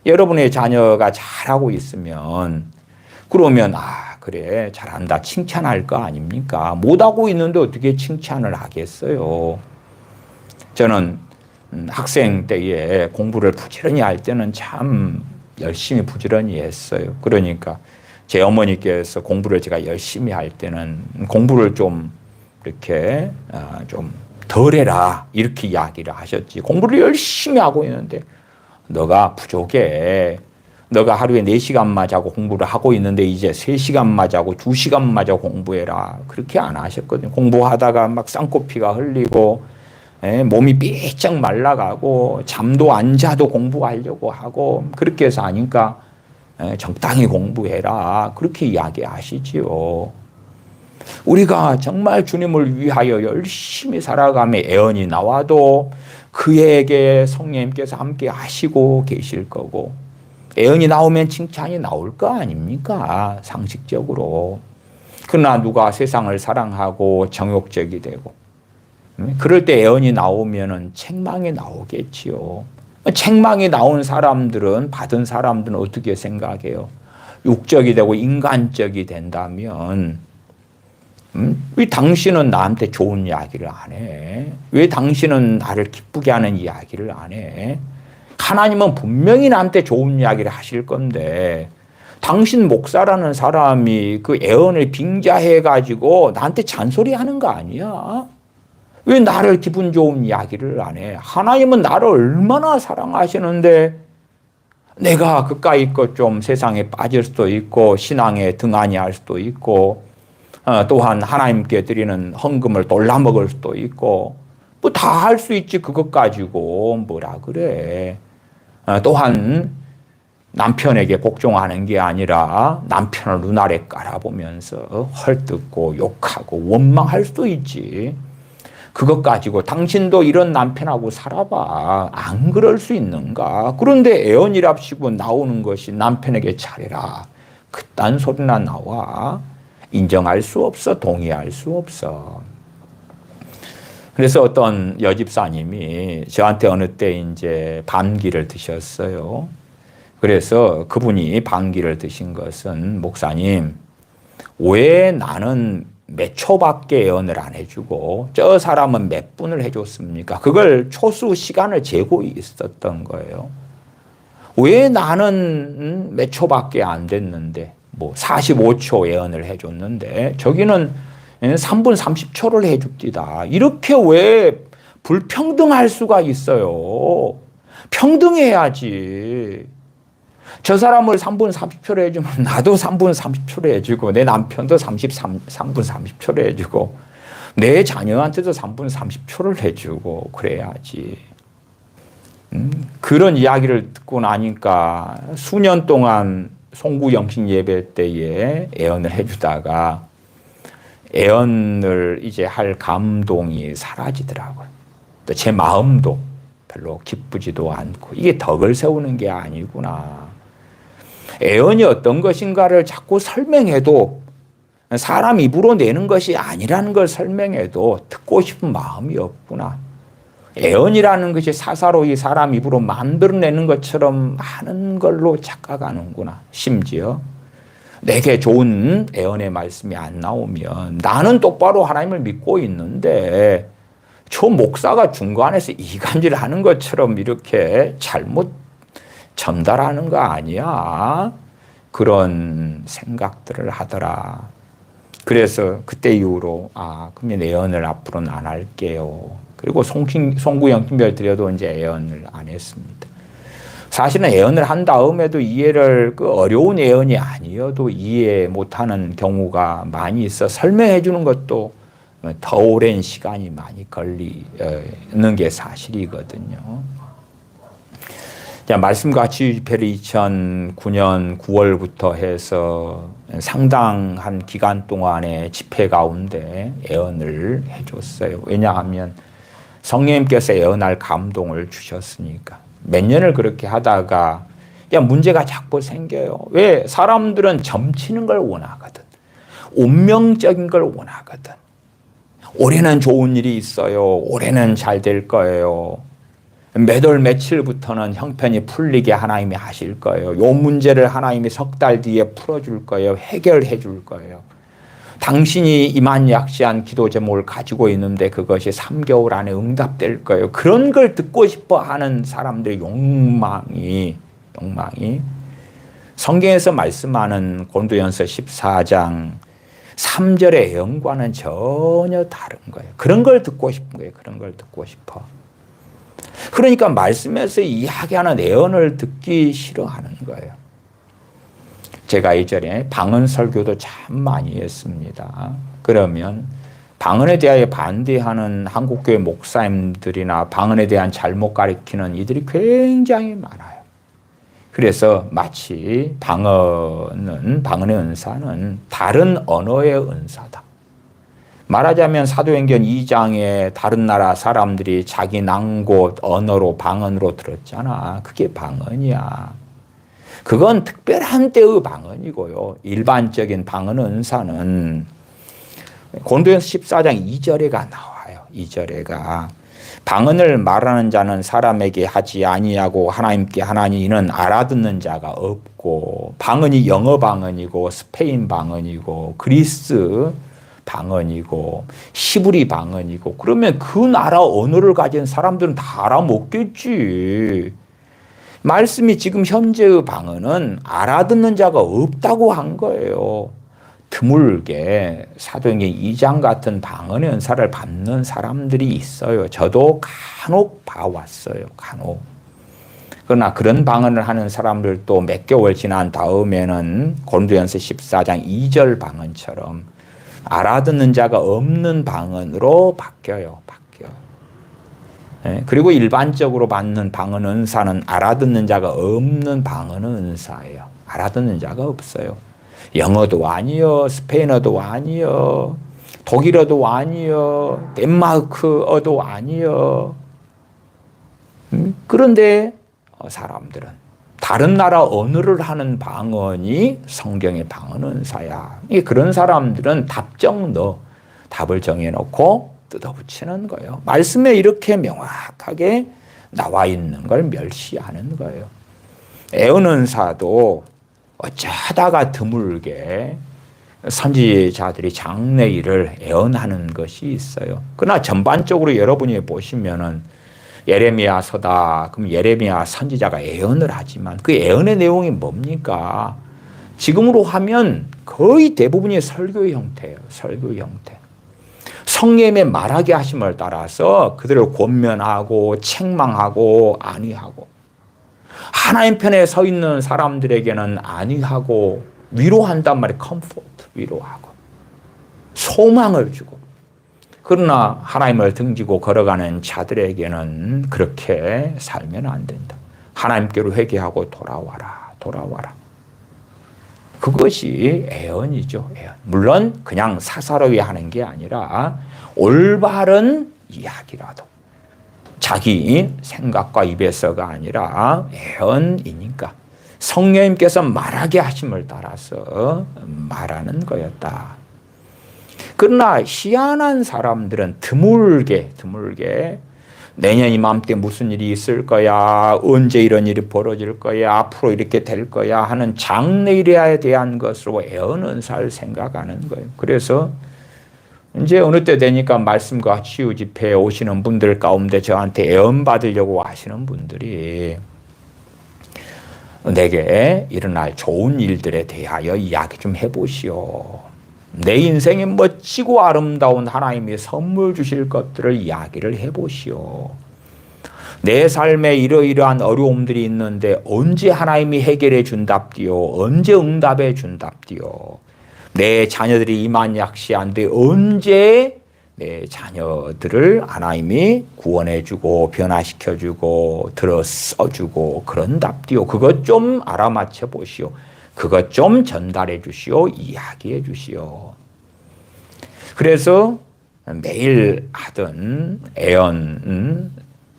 여러분의 자녀가 잘하고 있으면 그러면 그래 잘한다 칭찬할 거 아닙니까? 못하고 있는데 어떻게 칭찬을 하겠어요? 저는 학생 때에 공부를 부지런히 할 때는 참 열심히 부지런히 했어요. 그러니까 제 어머니께서 공부를 제가 열심히 할 때는 공부를 좀 이렇게 좀 덜 해라 이렇게 이야기를 하셨지. 공부를 열심히 하고 있는데 너가 부족해. 너가 하루에 4시간만 자고 공부를 하고 있는데 이제 3시간만 자고 2시간만 자고 공부해라. 그렇게 안 하셨거든요. 공부하다가 막 쌍코피가 흘리고 몸이 삐쩍 말라가고 잠도 안 자도 공부하려고 하고 그렇게 해서 하니까 적당히 공부해라. 그렇게 이야기하시지요. 우리가 정말 주님을 위하여 열심히 살아가며 애언이 나와도 그에게 성령님께서 함께 하시고 계실 거고, 애언이 나오면 칭찬이 나올 거 아닙니까? 상식적으로. 그러나 누가 세상을 사랑하고 정욕적이 되고, 그럴 때 애언이 나오면은 책망이 나오겠지요. 책망이 나온 사람들은, 받은 사람들은 어떻게 생각해요? 육적이 되고 인간적이 된다면, 왜 당신은 나한테 좋은 이야기를 안 해? 왜 당신은 나를 기쁘게 하는 이야기를 안 해? 하나님은 분명히 나한테 좋은 이야기를 하실 건데, 당신 목사라는 사람이 그 애언을 빙자해가지고 나한테 잔소리하는 거 아니야? 왜 나를 기분 좋은 이야기를 안 해? 하나님은 나를 얼마나 사랑하시는데 내가 그까이 것 좀 세상에 빠질 수도 있고 신앙에 등한히 할 수도 있고 또한 하나님께 드리는 헌금을 놀라먹을 수도 있고 뭐 다 할 수 있지. 그것 가지고 뭐라 그래. 또한 남편에게 복종하는 게 아니라 남편을 눈아래 깔아보면서 헐뜯고 욕하고 원망할 수도 있지. 그것 가지고 당신도 이런 남편하고 살아봐. 안 그럴 수 있는가? 그런데 애언이랍시고 나오는 것이 남편에게 잘해라. 그딴 소리나 나와. 인정할 수 없어. 동의할 수 없어. 그래서 어떤 여집사님이 저한테 어느 때 이제 반기를 드셨어요. 그래서 그분이 반기를 드신 것은, 목사님, 왜 나는 몇 초밖에 예언을 안 해주고 저 사람은 몇 분을 해줬습니까? 그걸 초수 시간을 재고 있었던 거예요. 왜 나는 몇 초밖에 안 됐는데, 뭐 45초 예언을 해줬는데 저기는 3분 30초를 해줍디다. 이렇게 왜 불평등할 수가 있어요? 평등해야지. 저 사람을 3분 30초로 해주면 나도 3분 30초로 해주고 내 남편도 3분 30초로 해주고 내 자녀한테도 3분 30초를 해주고 그래야지. 그런 이야기를 듣고 나니까 수년 동안 송구영신 예배 때에 애언을 해주다가 애언을 이제 할 감동이 사라지더라고요. 또 제 마음도 별로 기쁘지도 않고 이게 덕을 세우는 게 아니구나. 애언이 어떤 것인가를 자꾸 설명해도 사람 입으로 내는 것이 아니라는 걸 설명해도 듣고 싶은 마음이 없구나. 애언이라는 것이 사사로이 사람 입으로 만들어내는 것처럼 하는 걸로 착각하는구나. 심지어 내게 좋은 애언의 말씀이 안 나오면 나는 똑바로 하나님을 믿고 있는데 저 목사가 중간에서 이간질하는 것처럼 이렇게 잘못 전달하는 거 아니야? 그런 생각들을 하더라. 그래서 그때 이후로 그러면 애언을 앞으로는 안 할게요. 그리고 송구영신별 드려도 이제 애언을 안 했습니다. 사실은 애언을 한 다음에도 이해를 어려운 애언이 아니어도 이해 못하는 경우가 많이 있어 설명해 주는 것도 더 오랜 시간이 많이 걸리는 게 사실이거든요. 자, 말씀과 치유 집회를 2009년 9월부터 해서 상당한 기간 동안의 집회 가운데 애언을 해줬어요. 왜냐하면 성령님께서 애언할 감동을 주셨으니까. 몇 년을 그렇게 하다가 문제가 자꾸 생겨요. 왜? 사람들은 점치는 걸 원하거든. 운명적인 걸 원하거든. 올해는 좋은 일이 있어요. 올해는 잘 될 거예요. 몇 월 며칠부터는 형편이 풀리게 하나님이 하실 거예요. 요 문제를 하나님이 석 달 뒤에 풀어줄 거예요. 해결해 줄 거예요. 당신이 이만약시한 기도 제목을 가지고 있는데 그것이 3개월 안에 응답될 거예요. 그런 걸 듣고 싶어 하는 사람들의 욕망이 성경에서 말씀하는 고린도전서 14장 3절의 애언과는 전혀 다른 거예요. 그런 걸 듣고 싶은 거예요. 그런 걸 듣고 싶어. 그러니까 말씀에서 이야기하는 애언을 듣기 싫어하는 거예요. 제가 이전에 방언 설교도 참 많이 했습니다. 그러면 방언에 대하여 반대하는 한국교회 목사님들이나 방언에 대한 잘못 가르치는 이들이 굉장히 많아요. 그래서 마치 방언의 은사는 다른 언어의 은사다. 말하자면 사도행전 2장에 다른 나라 사람들이 자기 난곳 언어로 방언으로 들었잖아. 그게 방언이야. 그건 특별한 때의 방언이고요. 일반적인 방언 은사는 고린도전서 14장 2절에가 나와요. 2절에가 방언을 말하는 자는 사람에게 하지 아니하고 하나님께 하나니 이는 알아듣는 자가 없고, 방언이 영어 방언이고 스페인 방언이고 그리스 방언이고 히브리 방언이고, 그러면 그 나라 언어를 가진 사람들은 다 알아먹겠지. 말씀이 지금 현재의 방언은 알아듣는 자가 없다고 한 거예요. 드물게 사도행전 2장 같은 방언의 은사를 받는 사람들이 있어요. 저도 간혹 봐왔어요. 간혹. 그러나 그런 방언을 하는 사람들도 몇 개월 지난 다음에는 고린도전서 14장 2절 방언처럼 알아듣는 자가 없는 방언으로 바뀌어요. 그리고 일반적으로 받는 방언 은사는 알아듣는 자가 없는 방언 은사예요. 알아듣는 자가 없어요. 영어도 아니요, 스페인어도 아니요, 독일어도 아니요, 덴마크어도 아니요. 그런데 사람들은 다른 나라 언어를 하는 방언이 성경의 방언 은사야. 그런 사람들은 답을 정해놓고 뜯어붙이는 거예요. 말씀에 이렇게 명확하게 나와 있는 걸 멸시하는 거예요. 애언 은사도 어쩌다가 드물게 선지자들이 장래일을 애언하는 것이 있어요. 그러나 전반적으로 여러분이 보시면은 예레미야서다. 그럼 예레미야 선지자가 애언을 하지만 그 애언의 내용이 뭡니까? 지금으로 하면 거의 대부분이 설교의 형태예요. 설교의 형태. 성령의 말하게 하심을 따라서 그들을 권면하고 책망하고 안위하고, 하나님 편에 서 있는 사람들에게는 안위하고 위로한단 말이에요. 컴포트, 위로하고 소망을 주고. 그러나 하나님을 등지고 걸어가는 자들에게는 그렇게 살면 안 된다. 하나님께로 회개하고 돌아와라. 그것이 애언이죠. 애언. 물론 그냥 사사로이 하는 게 아니라 올바른 이야기라도, 자기 생각과 입에서가 아니라 애언이니까 성령님께서 말하게 하심을 따라서 말하는 거였다. 그러나 희한한 사람들은 드물게 내년 이맘때 무슨 일이 있을 거야, 언제 이런 일이 벌어질 거야, 앞으로 이렇게 될 거야 하는 장래일에 대한 것으로 애언 은사를 생각하는 거예요. 그래서 이제 어느 때 되니까 말씀과 치유 집회에 오시는 분들 가운데 저한테 애언 받으려고 하시는 분들이 내게 일어날 좋은 일들에 대하여 이야기 좀 해보시오. 내 인생에 멋지고 아름다운 하나님이 선물 주실 것들을 이야기를 해보시오. 내 삶에 이러이러한 어려움들이 있는데 언제 하나님이 해결해 준답디요? 언제 응답해 준답디요? 내 자녀들이 이만약시한데 언제 내 자녀들을 하나님이 구원해주고 변화시켜주고 들어 써주고 그런답디요? 그것 좀 알아맞혀 보시오. 그것 좀 전달해 주시오. 이야기해 주시오. 그래서 매일 하던 애언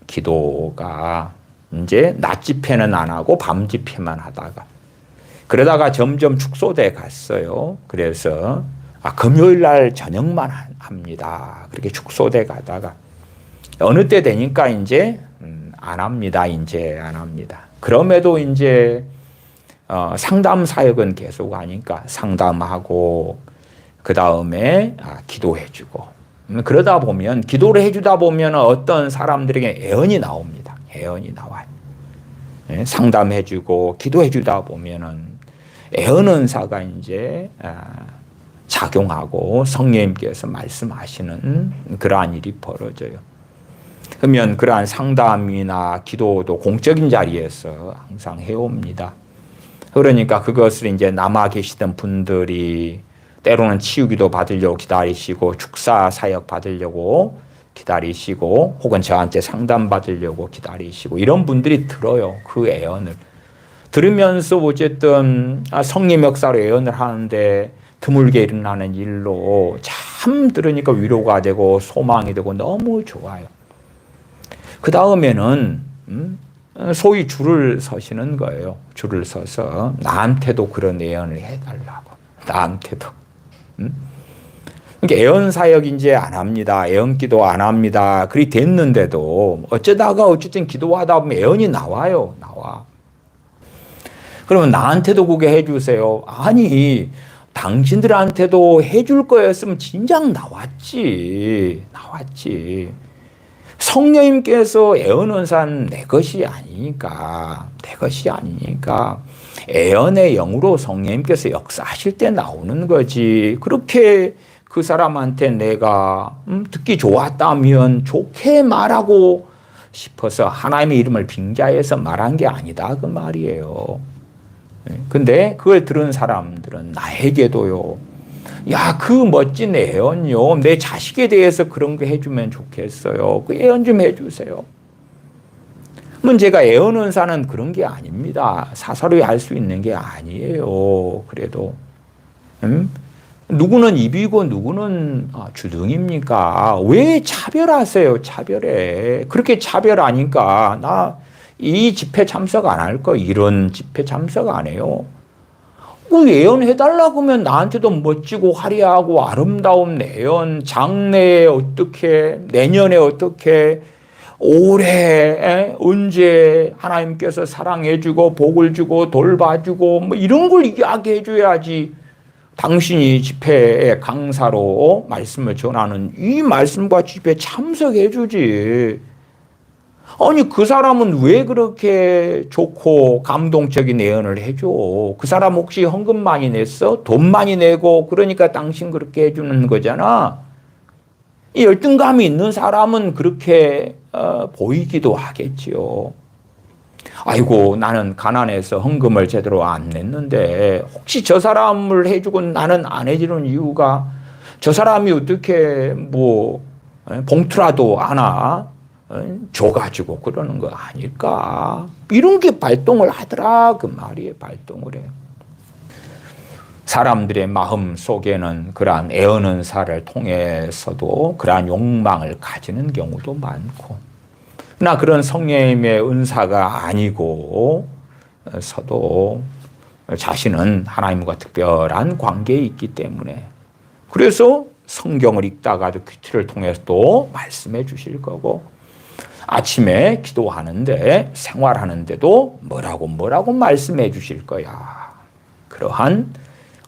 기도가 이제 낮 집회는 안 하고 밤 집회만 하다가, 그러다가 점점 축소돼 갔어요. 그래서 금요일 날 저녁만 합니다. 그렇게 축소돼 가다가 어느 때 되니까 이제 안 합니다. 이제 안 합니다. 그럼에도 이제 상담 사역은 계속 하니까 상담하고 그 다음에 기도해주고, 그러다 보면 기도를 해주다 보면 어떤 사람들에게 애언이 나옵니다. 애언이 나와요. 상담해주고 기도해주다 보면은 애언 은사가 이제 작용하고 성령님께서 말씀하시는 그러한 일이 벌어져요. 그러면 그러한 상담이나 기도도 공적인 자리에서 항상 해옵니다. 그러니까 그것을 이제 남아 계시던 분들이 때로는 치유기도 받으려고 기다리시고, 축사 사역 받으려고 기다리시고, 혹은 저한테 상담 받으려고 기다리시고, 이런 분들이 들어요. 그 애언을 들으면서 어쨌든 성령 역사로 애언을 하는데 드물게 일어나는 일로 참 들으니까 위로가 되고 소망이 되고 너무 좋아요. 그 다음에는 소위 줄을 서시는 거예요. 줄을 서서 나한테도 그런 예언을 해달라고. 나한테도. 그러니까 애언 사역 이제 안 합니다. 애언 기도 안 합니다. 그리 됐는데도 어쩌다가 어쨌든 기도하다 보면 애언이 나와요. 나와. 그러면 나한테도 그게 해주세요. 아니, 당신들한테도 해줄 거였으면 진작 나왔지. 성령님께서 애언은 산 내 것이 아니니까. 애언의 영으로 성령님께서 역사하실 때 나오는 거지. 그렇게 그 사람한테 내가 듣기 좋았다면 좋게 말하고 싶어서 하나님의 이름을 빙자해서 말한 게 아니다 그 말이에요. 근데 그걸 들은 사람들은 나에게도요. 야, 그 멋진 애언요. 내 자식에 대해서 그런 거 해주면 좋겠어요. 그 애언 좀 해주세요. 제가 애언 은사는 그런 게 아닙니다. 사사로이 할 수 있는 게 아니에요. 그래도 누구는 입이고 누구는 주둥입니까? 왜 차별하세요? 차별해. 그렇게 차별하니까 나 이 집회 참석 안 할 거. 이런 집회 참석 안 해요. 예언해달라고 하면 나한테도 멋지고 화려하고 아름다운 예언, 장래에 어떻게, 내년에 어떻게, 올해 언제 하나님께서 사랑해주고 복을 주고 돌봐주고 뭐 이런 걸 이야기해줘야지. 당신이 집회의 강사로 말씀을 전하는 이 말씀과 집회에 참석해주지. 아니, 그 사람은 왜 그렇게 좋고 감동적인 예언을 해줘? 그 사람 혹시 헌금 많이 냈어? 돈 많이 내고 그러니까 당신 그렇게 해주는 거잖아. 이 열등감이 있는 사람은 그렇게 보이기도 하겠지요. 아이고, 나는 가난해서 헌금을 제대로 안 냈는데 혹시 저 사람을 해주고 나는 안 해주는 이유가 저 사람이 어떻게 봉투라도 하나 줘가지고 그러는 거 아닐까? 이런 게 발동을 하더라 그 말이에요. 발동을 해요. 사람들의 마음 속에는 그러한 애언 은사를 통해서도 그러한 욕망을 가지는 경우도 많고, 그러나 그런 성령님의 은사가 아니고 서도 자신은 하나님과 특별한 관계에 있기 때문에, 그래서 성경을 읽다가도 큐티를 통해서도 말씀해 주실 거고, 아침에 기도하는데 생활하는데도 뭐라고 말씀해 주실 거야. 그러한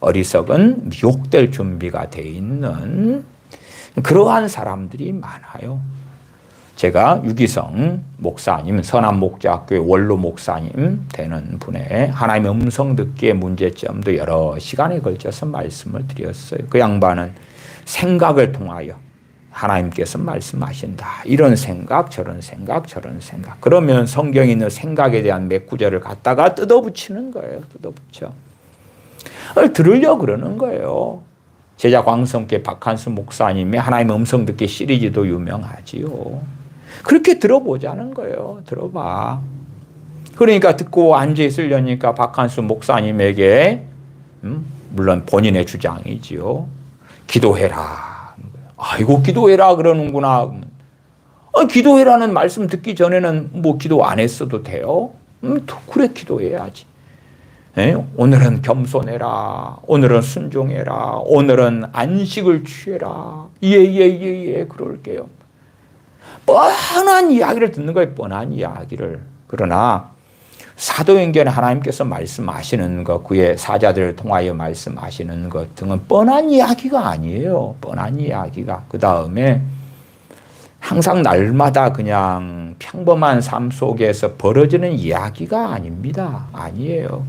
어리석은 미혹될 준비가 돼 있는 그러한 사람들이 많아요. 제가 유기성 목사님, 선한목자학교의 원로 목사님 되는 분의 하나님의 음성 듣기의 문제점도 여러 시간에 걸쳐서 말씀을 드렸어요. 그 양반은 생각을 통하여 하나님께서 말씀하신다. 이런 생각, 저런 생각, 저런 생각. 그러면 성경에 있는 생각에 대한 몇 구절을 갖다가 뜯어붙이는 거예요. 뜯어붙여. 들으려고 그러는 거예요. 제자 광성교회 박한수 목사님의 하나님의 음성 듣기 시리즈도 유명하지요. 그렇게 들어보자는 거예요. 들어봐. 그러니까 듣고 앉아있으려니까 박한수 목사님에게 물론 본인의 주장이지요. 기도해라. 아이고, 기도해라 그러는구나. 기도해라는 말씀 듣기 전에는 기도 안 했어도 돼요? 그래, 기도해야지. 오늘은 겸손해라. 오늘은 순종해라. 오늘은 안식을 취해라. 예, 그럴게요. 뻔한 이야기를 듣는 거예요. 뻔한 이야기를. 그러나 사도행전에 하나님께서 말씀하시는 것, 그의 사자들을 통하여 말씀하시는 것 등은 뻔한 이야기가 아니에요. 뻔한 이야기가. 그 다음에 항상 날마다 그냥 평범한 삶 속에서 벌어지는 이야기가 아닙니다. 아니에요.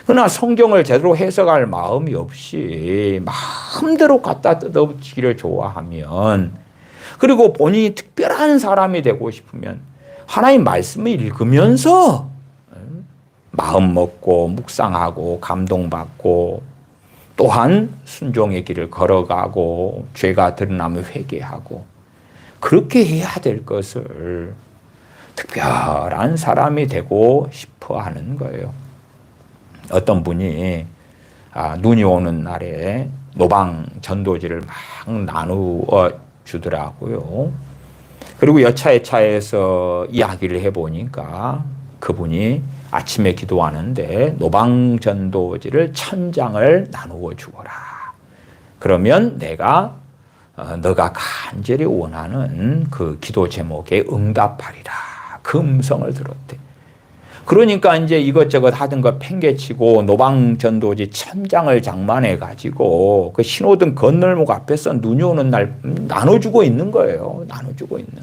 그러나 성경을 제대로 해석할 마음이 없이 마음대로 갖다 뜯어붙이기를 좋아하면, 그리고 본인이 특별한 사람이 되고 싶으면 하나님 말씀을 읽으면서 마음 먹고 묵상하고 감동받고, 또한 순종의 길을 걸어가고 죄가 드러나면 회개하고, 그렇게 해야 될 것을 특별한 사람이 되고 싶어 하는 거예요. 어떤 분이 눈이 오는 날에 노방 전도지를 막 나누어 주더라고요. 그리고 여차에 차에서 이야기를 해보니까 그분이 아침에 기도하는데 노방 전도지를 1000장을 나누어 주거라. 그러면 내가 너가 간절히 원하는 그 기도 제목에 응답하리라. 그 음성을 들었대. 그러니까 이제 이것저것 하던 거 팽개치고 노방전도지 1000장을 장만해 가지고 그 신호등 건널목 앞에서 눈이 오는 날 나눠주고 있는 거예요. 나눠주고 있는.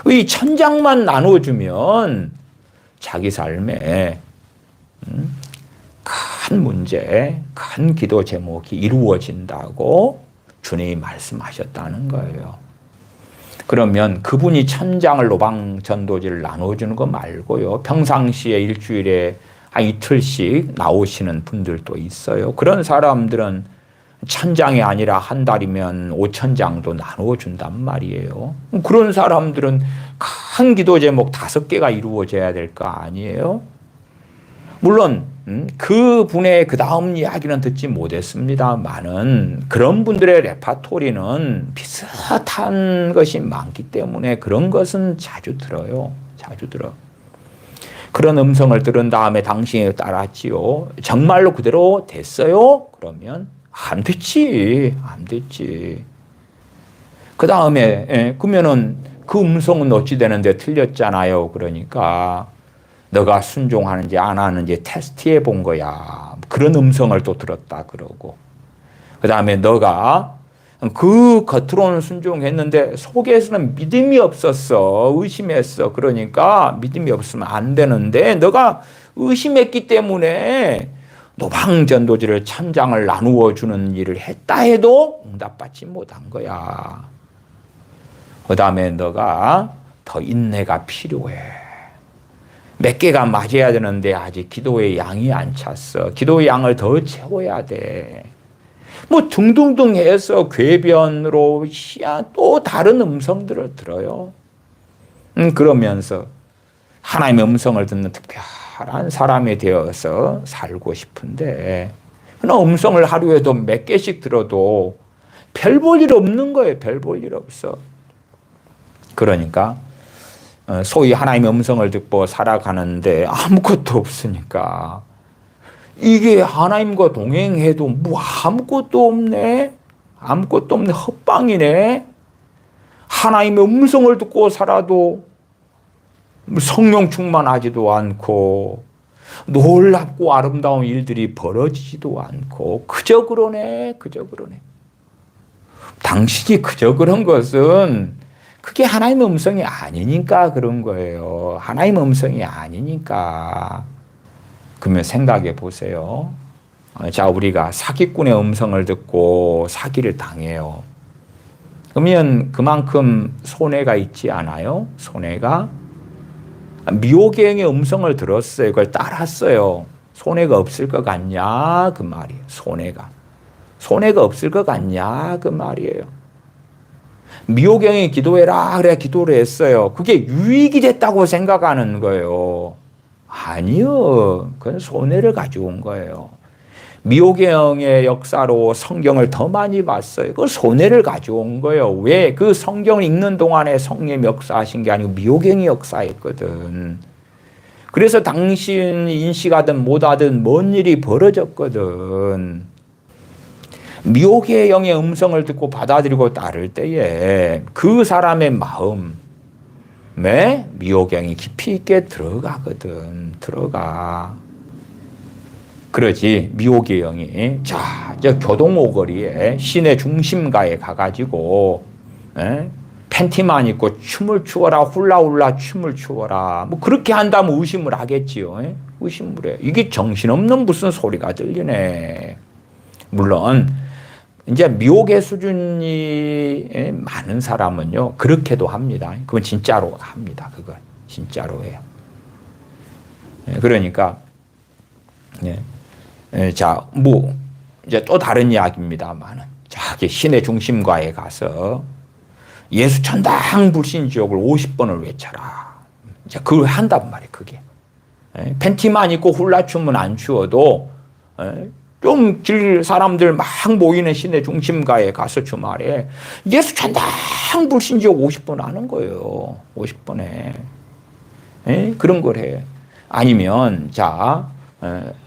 이 1000장만 나눠주면 자기 삶에 큰 문제, 큰 기도 제목이 이루어진다고 주님이 말씀하셨다는 거예요. 그러면 그분이 1000장을 노방 전도지를 나눠주는 거 말고요. 평상시에 일주일에 한 이틀씩 나오시는 분들도 있어요. 그런 사람들은 1000장이 아니라 한 달이면 5000장도 나눠준단 말이에요. 그런 사람들은 큰 기도 제목 5개가 이루어져야 될 거 아니에요? 물론 그분의 그 다음 이야기는 듣지 못했습니다만은 그런 분들의 레파토리는 비슷한 것이 많기 때문에 그런 것은 자주 들어요. 자주 들어. 그런 음성을 들은 다음에 당신이 따랐지요. 정말로 그대로 됐어요? 그러면 안 됐지. 안 됐지. 그 다음에 그러면은 그 음성은 어찌 되는데 틀렸잖아요. 그러니까 너가 순종하는지 안 하는지 테스트해 본 거야. 그런 음성을 또 들었다 그러고. 그 다음에 너가 그 겉으로는 순종했는데 속에서는 믿음이 없었어. 의심했어. 그러니까 믿음이 없으면 안 되는데 너가 의심했기 때문에 노방전도지를 1000장을 나누어 주는 일을 했다 해도 응답받지 못한 거야. 그 다음에 너가 더 인내가 필요해. 몇 개가 맞아야 되는데 아직 기도의 양이 안 찼어. 기도의 양을 더 채워야 돼. 뭐 등등등 해서 궤변으로 또 다른 음성들을 들어요. 그러면서 하나님의 음성을 듣는 특별한 사람이 되어서 살고 싶은데 그러나 음성을 하루에도 몇 개씩 들어도 별 볼 일 없는 거예요. 별 볼 일 없어. 그러니까 소위 하나님의 음성을 듣고 살아가는데 아무것도 없으니까 이게 하나님과 동행해도 뭐 아무것도 없네. 아무것도 없네. 헛방이네. 하나님의 음성을 듣고 살아도 성령 충만하지도 않고 놀랍고 아름다운 일들이 벌어지지도 않고 그저 그러네. 그저 그러네. 당신이 그저 그런 것은 그게 하나님의 음성이 아니니까 그런 거예요. 하나님의 음성이 아니니까. 그러면 생각해 보세요. 자, 우리가 사기꾼의 음성을 듣고 사기를 당해요. 그러면 그만큼 손해가 있지 않아요? 손해가? 미혹의 영의 음성을 들었어요. 그걸 따랐어요. 손해가 없을 것 같냐? 그 말이에요. 손해가. 손해가 없을 것 같냐? 그 말이에요. 미호경이 기도해라 그래 기도를 했어요. 그게 유익이 됐다고 생각하는 거예요. 아니요. 그건 손해를 가져온 거예요. 미호경의 역사로 성경을 더 많이 봤어요. 그 손해를 가져온 거예요. 왜? 그 성경을 읽는 동안에 성령이 역사하신 게 아니고 미호경이 역사했거든. 그래서 당신 인식하든 못하든 뭔 일이 벌어졌거든. 미혹의 영의 음성을 듣고 받아들이고 따를 때에 그 사람의 마음에 미혹의 영이 깊이 있게 들어가거든. 들어가. 그러지 미혹의 영이 자, 저 교동오거리에 시내 중심가에 가가지고 팬티만 입고 춤을 추어라 훌라훌라 춤을 추어라 뭐 그렇게 한다면 의심을 하겠지요. 의심을 해. 이게 정신없는 무슨 소리가 들리네. 물론 이제 미혹의 수준이 많은 사람은요 그렇게도 합니다. 그건 진짜로 합니다. 그건 진짜로 해요. 그러니까 자, 뭐 이제 또 다른 이야기입니다만은 저기 시내 중심가에 가서 예수 천당 불신지옥을 50번을 외쳐라. 이제 그걸 한단 말이에요. 그게 팬티만 입고 훌라춤은 안 추어도 좀 길 사람들 막 모이는 시내 중심가에 가서 주말에 예수 전당 불신지옥 50번 하는 거예요. 50번에. 예? 그런 걸 해. 아니면, 자,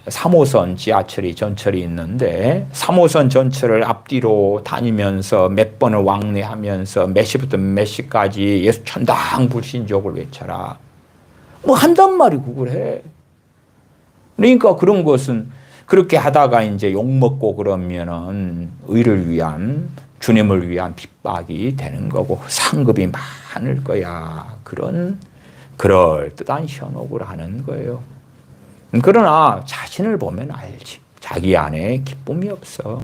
3호선 지하철이 전철이 있는데 3호선 전철을 앞뒤로 다니면서 몇 번을 왕래하면서 몇 시부터 몇 시까지 예수 천당 불신지옥을 외쳐라. 뭐 한단 말이 그걸 해. 그러니까 그런 것은 그렇게 하다가 이제 욕먹고 그러면은 의를 위한, 주님을 위한 핍박이 되는 거고 상급이 많을 거야. 그런 그럴듯한 현혹을 하는 거예요. 그러나 자신을 보면 알지. 자기 안에 기쁨이 없어.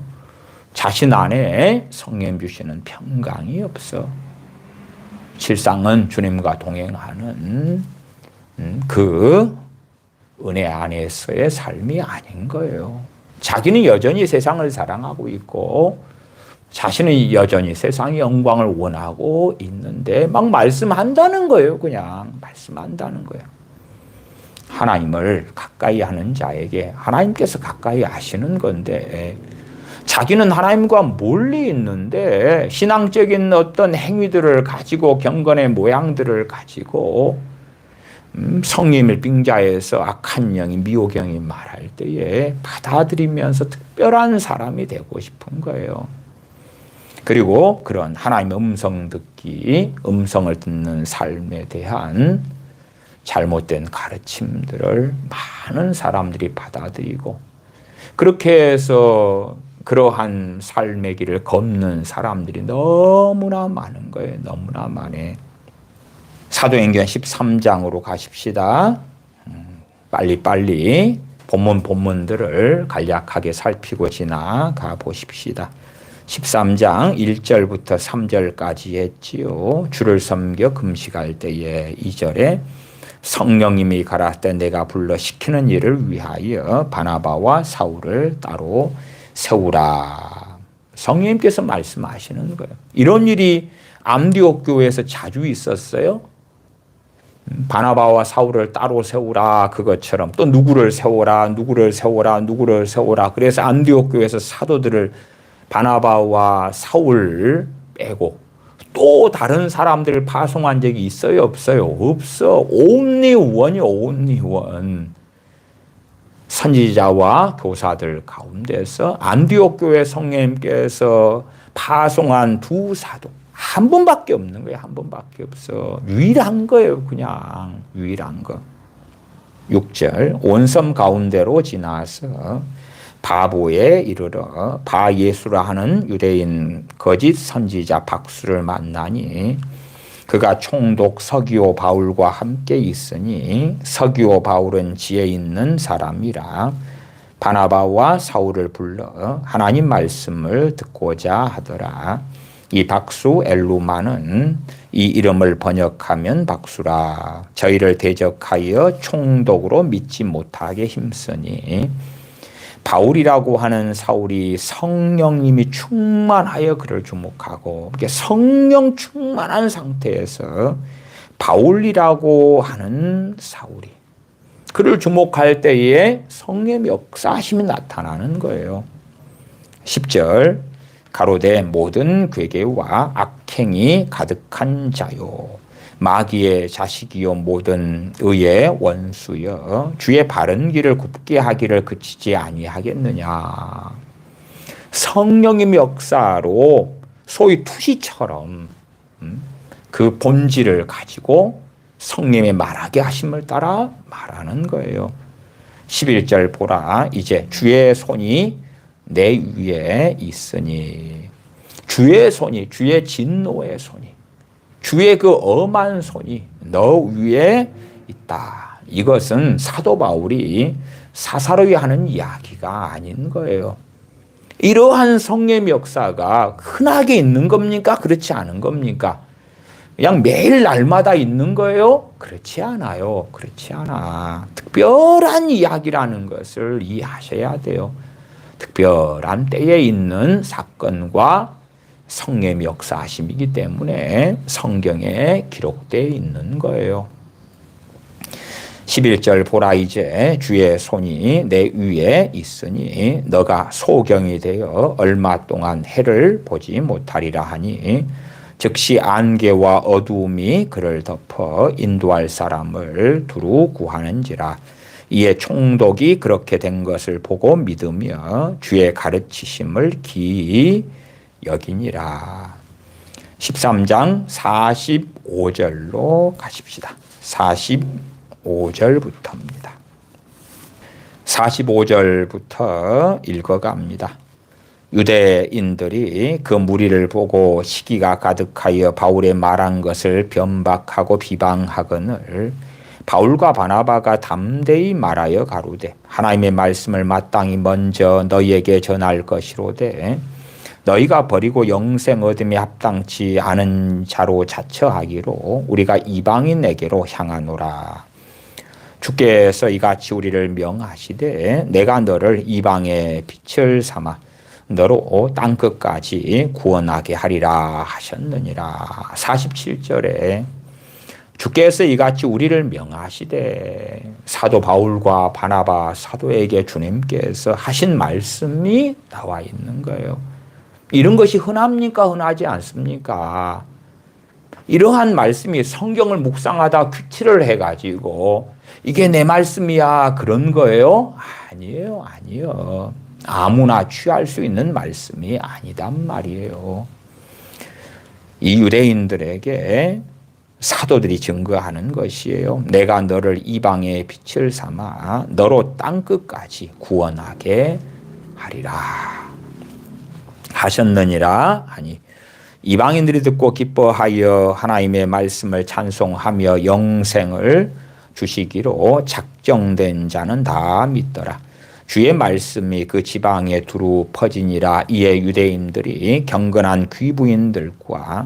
자신 안에 성령 주시는 평강이 없어. 실상은 주님과 동행하는 그 은혜 안에서의 삶이 아닌 거예요. 자기는 여전히 세상을 사랑하고 있고 자신은 여전히 세상의 영광을 원하고 있는데 막 말씀한다는 거예요. 그냥 말씀한다는 거예요. 하나님을 가까이 하는 자에게 하나님께서 가까이 하시는 건데 자기는 하나님과 멀리 있는데 신앙적인 어떤 행위들을 가지고 경건의 모양들을 가지고 성님을 빙자해서 악한 영이 미호경이 말할 때에 받아들이면서 특별한 사람이 되고 싶은 거예요. 그리고 그런 하나님의 음성 듣기, 음성을 듣는 삶에 대한 잘못된 가르침들을 많은 사람들이 받아들이고 그렇게 해서 그러한 삶의 길을 걷는 사람들이 너무나 많은 거예요. 너무나 많네. 사도행전 13장으로 가십시다. 빨리빨리 본문들을 간략하게 살피고 지나가 보십시다. 13장 1절부터 3절까지 했지요. 주를 섬겨 금식할 때에 2절에 성령님이 가라사대 내가 불러 시키는 일을 위하여 바나바와 사울을 따로 세우라. 성령님께서 말씀하시는 거예요. 이런 일이 안디옥 교회에서 자주 있었어요. 바나바와 사울을 따로 세우라 그것처럼 또 누구를 세워라 누구를 세워라 누구를 세워라. 그래서 안디옥 교회에서 사도들을 바나바와 사울 빼고 또 다른 사람들을 파송한 적이 있어요 없어요? 없어. only one이 only one. 선지자와 교사들 가운데서 안디옥 교회 성령님께서 파송한 두 사도 한 번밖에 없는 거예요. 한 번밖에 없어. 유일한 거예요. 그냥 유일한 거. 6절 온섬 가운데로 지나서 바보에 이르러 바예수라 하는 유대인 거짓 선지자 박수를 만나니 그가 총독 서기오 바울과 함께 있으니 서기오 바울은 지혜 있는 사람이라 바나바와 사울을 불러 하나님 말씀을 듣고자 하더라. 이 박수 엘루마는 이 이름을 번역하면 박수라. 저희를 대적하여 총독으로 믿지 못하게 힘쓰니 바울이라고 하는 사울이 성령님이 충만하여 그를 주목하고 성령 충만한 상태에서 바울이라고 하는 사울이 그를 주목할 때에 성령의 역사심이 나타나는 거예요. 10절 가로되 모든 괴계와 악행이 가득한 자요 마귀의 자식이요 모든 의의 원수여 주의 바른 길을 굽게 하기를 그치지 아니하겠느냐. 성령의 역사로 소위 투시처럼 그 본질을 가지고 성령의 말하게 하심을 따라 말하는 거예요. 11절 보라 이제 주의 손이 내 위에 있으니 주의 손이 주의 진노의 손이 주의 그 엄한 손이 너 위에 있다. 이것은 사도 바울이 사사로이 하는 이야기가 아닌 거예요. 이러한 성령의 역사가 흔하게 있는 겁니까? 그렇지 않은 겁니까? 그냥 매일 날마다 있는 거예요? 그렇지 않아요. 그렇지 않아. 특별한 이야기라는 것을 이해하셔야 돼요. 특별한 때에 있는 사건과 성령의 역사하심이기 때문에 성경에 기록되어 있는 거예요. 11절 보라 이제 주의 손이 내 위에 있으니 너가 소경이 되어 얼마 동안 해를 보지 못하리라 하니 즉시 안개와 어두움이 그를 덮어 인도할 사람을 두루 구하는지라. 이에 총독이 그렇게 된 것을 보고 믿으며 주의 가르치심을 기이 여기니라. 13장 45절로 가십시다. 45절부터입니다. 45절부터 읽어갑니다. 유대인들이 그 무리를 보고 시기가 가득하여 바울의 말한 것을 변박하고 비방하거늘 바울과 바나바가 담대히 말하여 가로되 하나님의 말씀을 마땅히 먼저 너희에게 전할 것이로되 너희가 버리고 영생 얻음에 합당치 않은 자로 자처하기로 우리가 이방인에게로 향하노라. 주께서 이같이 우리를 명하시되 내가 너를 이방의 빛을 삼아 너로 땅끝까지 구원하게 하리라 하셨느니라. 47절에 주께서 이같이 우리를 명하시되 사도 바울과 바나바 사도에게 주님께서 하신 말씀이 나와 있는 거예요. 이런 것이 흔합니까? 흔하지 않습니까? 이러한 말씀이 성경을 묵상하다 큐티를 해가지고 이게 내 말씀이야 그런 거예요? 아니에요. 아니에요. 아무나 취할 수 있는 말씀이 아니단 말이에요. 이 유대인들에게 사도들이 증거하는 것이에요. 내가 너를 이방의 빛을 삼아 너로 땅끝까지 구원하게 하리라 하셨느니라 하니 이방인들이 듣고 기뻐하여 하나님의 말씀을 찬송하며 영생을 주시기로 작정된 자는 다 믿더라. 주의 말씀이 그 지방에 두루 퍼지니라. 이에 유대인들이 경건한 귀부인들과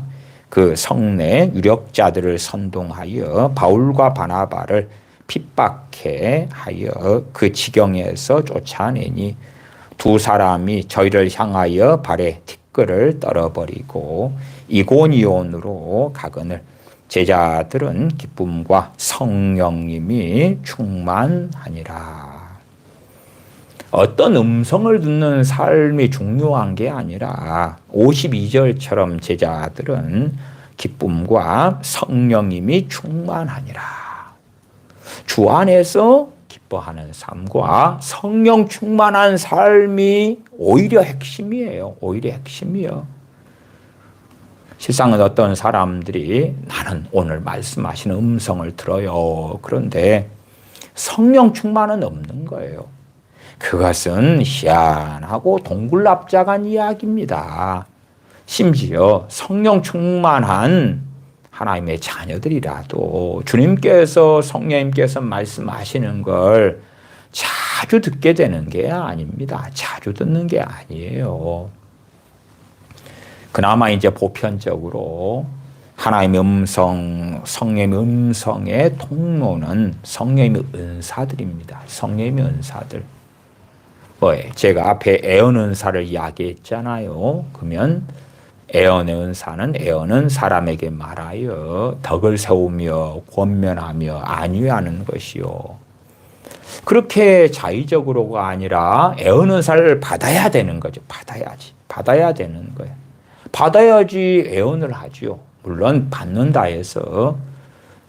그 성내 유력자들을 선동하여 바울과 바나바를 핍박해 하여 그 지경에서 쫓아내니 두 사람이 저희를 향하여 발에 티끌을 떨어버리고 이고니온으로 가거늘 제자들은 기쁨과 성령님이 충만하니라. 어떤 음성을 듣는 삶이 중요한 게 아니라 52절처럼 제자들은 기쁨과 성령님이 충만하니라. 주 안에서 기뻐하는 삶과 성령 충만한 삶이 오히려 핵심이에요. 오히려 핵심이요. 실상은 어떤 사람들이 나는 오늘 말씀하시는 음성을 들어요. 그런데 성령 충만은 없는 거예요. 그것은 희한하고 동굴납작한 이야기입니다. 심지어 성령 충만한 하나님의 자녀들이라도 주님께서 성령님께서 말씀하시는 걸 자주 듣게 되는 게 아닙니다. 자주 듣는 게 아니에요. 그나마 이제 보편적으로 하나님의 음성, 성령의 음성의 통로는 성령의 은사들입니다. 성령의 은사들. 제가 앞에 애언 은사를 이야기했잖아요. 그러면 애언의 은사는 애언은 사람에게 말하여 덕을 세우며 권면하며 안위하는 것이요. 그렇게 자의적으로가 아니라 애언 은사를 받아야 되는 거죠. 받아야 되는 거예요. 받아야지 애언을 하지요. 물론 받는다 해서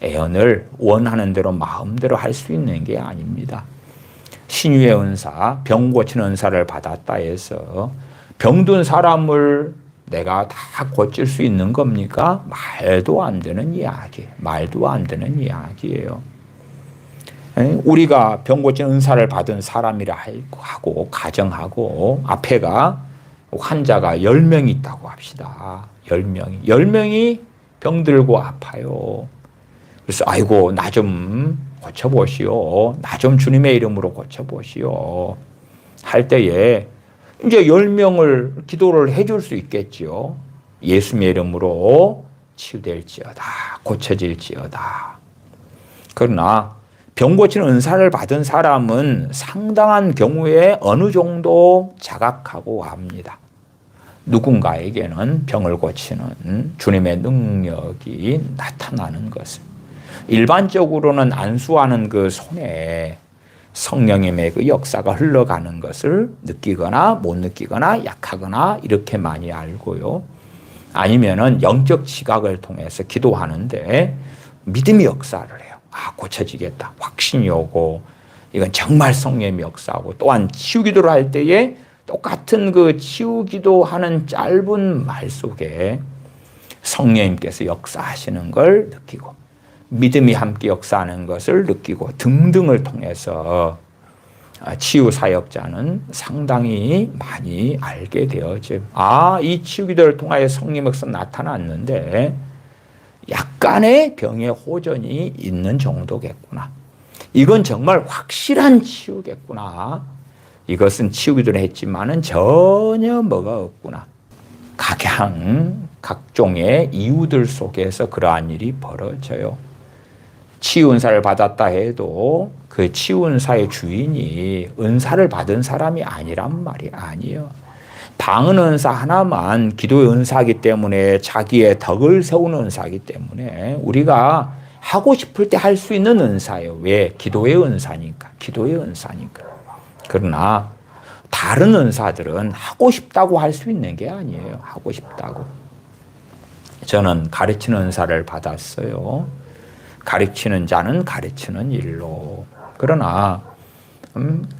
애언을 원하는 대로 마음대로 할 수 있는 게 아닙니다. 신유의 은사, 병 고치는 은사를 받았다 해서 병든 사람을 내가 다 고칠 수 있는 겁니까? 말도 안 되는 이야기, 말도 안 되는 이야기예요. 우리가 병 고치는 은사를 받은 사람이라 하고 가정하고 앞에가 환자가 10명이 있다고 합시다. 10명이 병들고 아파요. 그래서 아이고 나 좀 고쳐보시오. 나 좀 주님의 이름으로 고쳐보시오. 할 때에 이제 10명을 기도를 해줄 수 있겠지요. 예수님의 이름으로 치유될지어다. 고쳐질지어다. 그러나 병 고치는 은사를 받은 사람은 상당한 경우에 어느 정도 자각하고 합니다. 누군가에게는 병을 고치는 주님의 능력이 나타나는 것을. 일반적으로는 안수하는 그 손에 성령님의 그 역사가 흘러가는 것을 느끼거나 못 느끼거나 약하거나 이렇게 많이 알고요. 아니면은 영적 지각을 통해서 기도하는데 믿음이 역사를 해요. 아, 고쳐지겠다. 확신이 오고 이건 정말 성령님이 역사하고, 또한 치유 기도를 할 때에 똑같은 그 치유 기도하는 짧은 말 속에 성령님께서 역사하시는 걸 느끼고 믿음이 함께 역사하는 것을 느끼고 등등을 통해서 치유 사역자는 상당히 많이 알게 되어져. 아, 이 치유 기도를 통하여 성령 역사 나타났는데 약간의 병의 호전이 있는 정도겠구나. 이건 정말 확실한 치유겠구나. 이것은 치유 기도를 했지만은 전혀 뭐가 없구나. 각종의 이유들 속에서 그러한 일이 벌어져요. 치유 은사를 받았다 해도 그 치유 은사의 주인이 은사를 받은 사람이 아니란 말이 아니에요. 방언 은사 하나만 기도의 은사이기 때문에, 자기의 덕을 세우는 은사이기 때문에 우리가 하고 싶을 때 할 수 있는 은사예요. 왜? 기도의 은사니까. 기도의 은사니까. 그러나 다른 은사들은 하고 싶다고 할 수 있는 게 아니에요. 하고 싶다고. 저는 가르치는 은사를 받았어요. 가르치는 자는 가르치는 일로. 그러나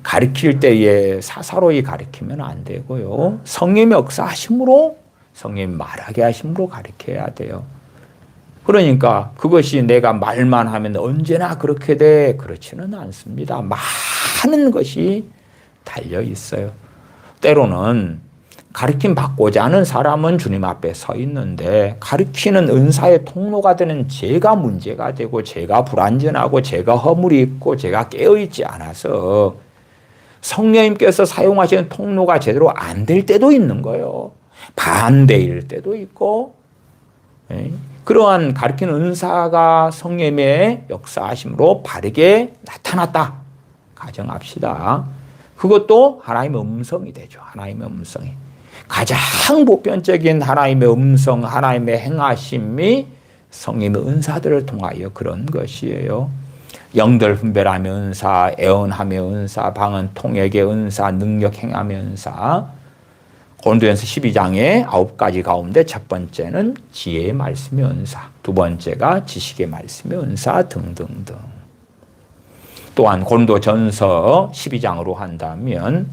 가르칠 때에 사사로이 가르치면 안 되고요. 성령의 역사하심으로, 성령이 말하게 하심으로 가르쳐야 돼요. 그러니까 그것이 내가 말만 하면 언제나 그렇게 돼, 그렇지는 않습니다. 많은 것이 달려 있어요. 때로는 가르침 받고자 하는 사람은 주님 앞에 서 있는데 가르치는 은사의 통로가 되는 제가 문제가 되고, 제가 불완전하고, 제가 허물이 있고, 제가 깨어있지 않아서 성령님께서 사용하시는 통로가 제대로 안 될 때도 있는 거예요. 반대일 때도 있고. 그러한 가르치는 은사가 성령님의 역사하심으로 바르게 나타났다 가정합시다. 그것도 하나님의 음성이 되죠. 하나님의 음성이. 가장 보편적인 하나님의 음성, 하나님의 행하심이 성령의 은사들을 통하여 그런 것이에요. 영들 분별하며 은사, 애언하며 은사, 방언 통역의 은사, 능력 행하며 은사. 고린도전서 12장의 9가지 가운데 첫 번째는 지혜의 말씀의 은사, 두 번째가 지식의 말씀의 은사 등등등. 또한 고린도전서 12장으로 한다면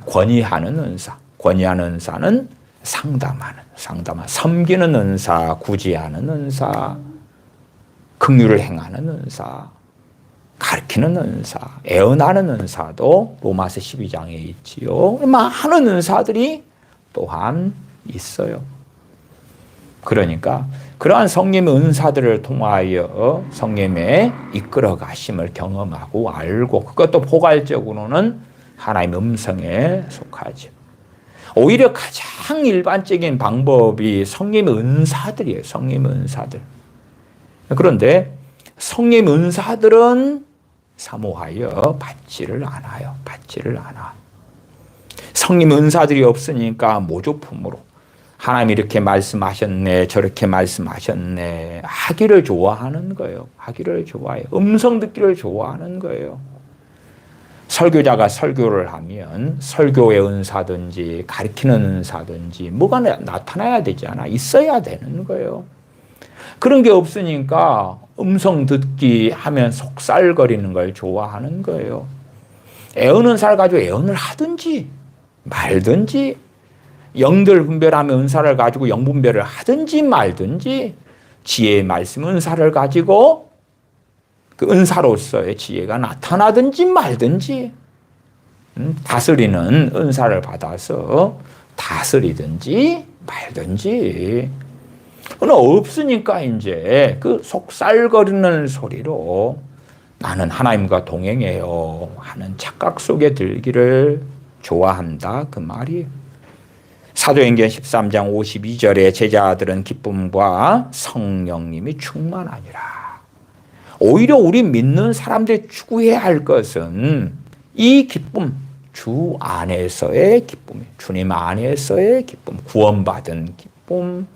권위하는 은사, 권위하는 은사는 상담하는, 섬기는 은사, 구제하는 은사, 긍휼을 행하는 은사, 가르치는 은사, 애언하는 은사도 로마서 12장에 있지요. 많은 은사들이 또한 있어요. 그러니까 그러한 성령의 은사들을 통하여 성령의 이끌어 가심을 경험하고 알고, 그것도 포괄적으로는 하나님의 음성에 속하죠. 오히려 가장 일반적인 방법이 성령의 은사들이에요. 성령의 은사들. 그런데 성령의 은사들은 사모하여 받지를 않아요. 받지를 않아. 성령의 은사들이 없으니까 모조품으로 하나님 이렇게 말씀하셨네, 저렇게 말씀하셨네 하기를 좋아하는 거예요. 하기를 좋아해요. 음성 듣기를 좋아하는 거예요. 설교자가 설교를 하면 설교의 은사든지 가르치는 은사든지 뭐가 나타나야 되지 않아? 있어야 되는 거예요. 그런 게 없으니까 음성 듣기 하면 속살거리는 걸 좋아하는 거예요. 애언 은사를 가지고 애언을 하든지 말든지, 영들 분별하며 은사를 가지고 영 분별을 하든지 말든지, 지혜의 말씀 은사를 가지고 그 은사로서의 지혜가 나타나든지 말든지, 다스리는 은사를 받아서 다스리든지 말든지. 그러나 없으니까 이제 그 속살거리는 소리로 나는 하나님과 동행해요 하는 착각 속에 들기를 좋아한다 그 말이에요. 사도행전 13장 52절에 제자들은 기쁨과 성령님이 충만하니라. 오히려 우리 믿는 사람들이 추구해야 할 것은 이 기쁨, 주 안에서의 기쁨, 주님 안에서의 기쁨, 구원받은 기쁨,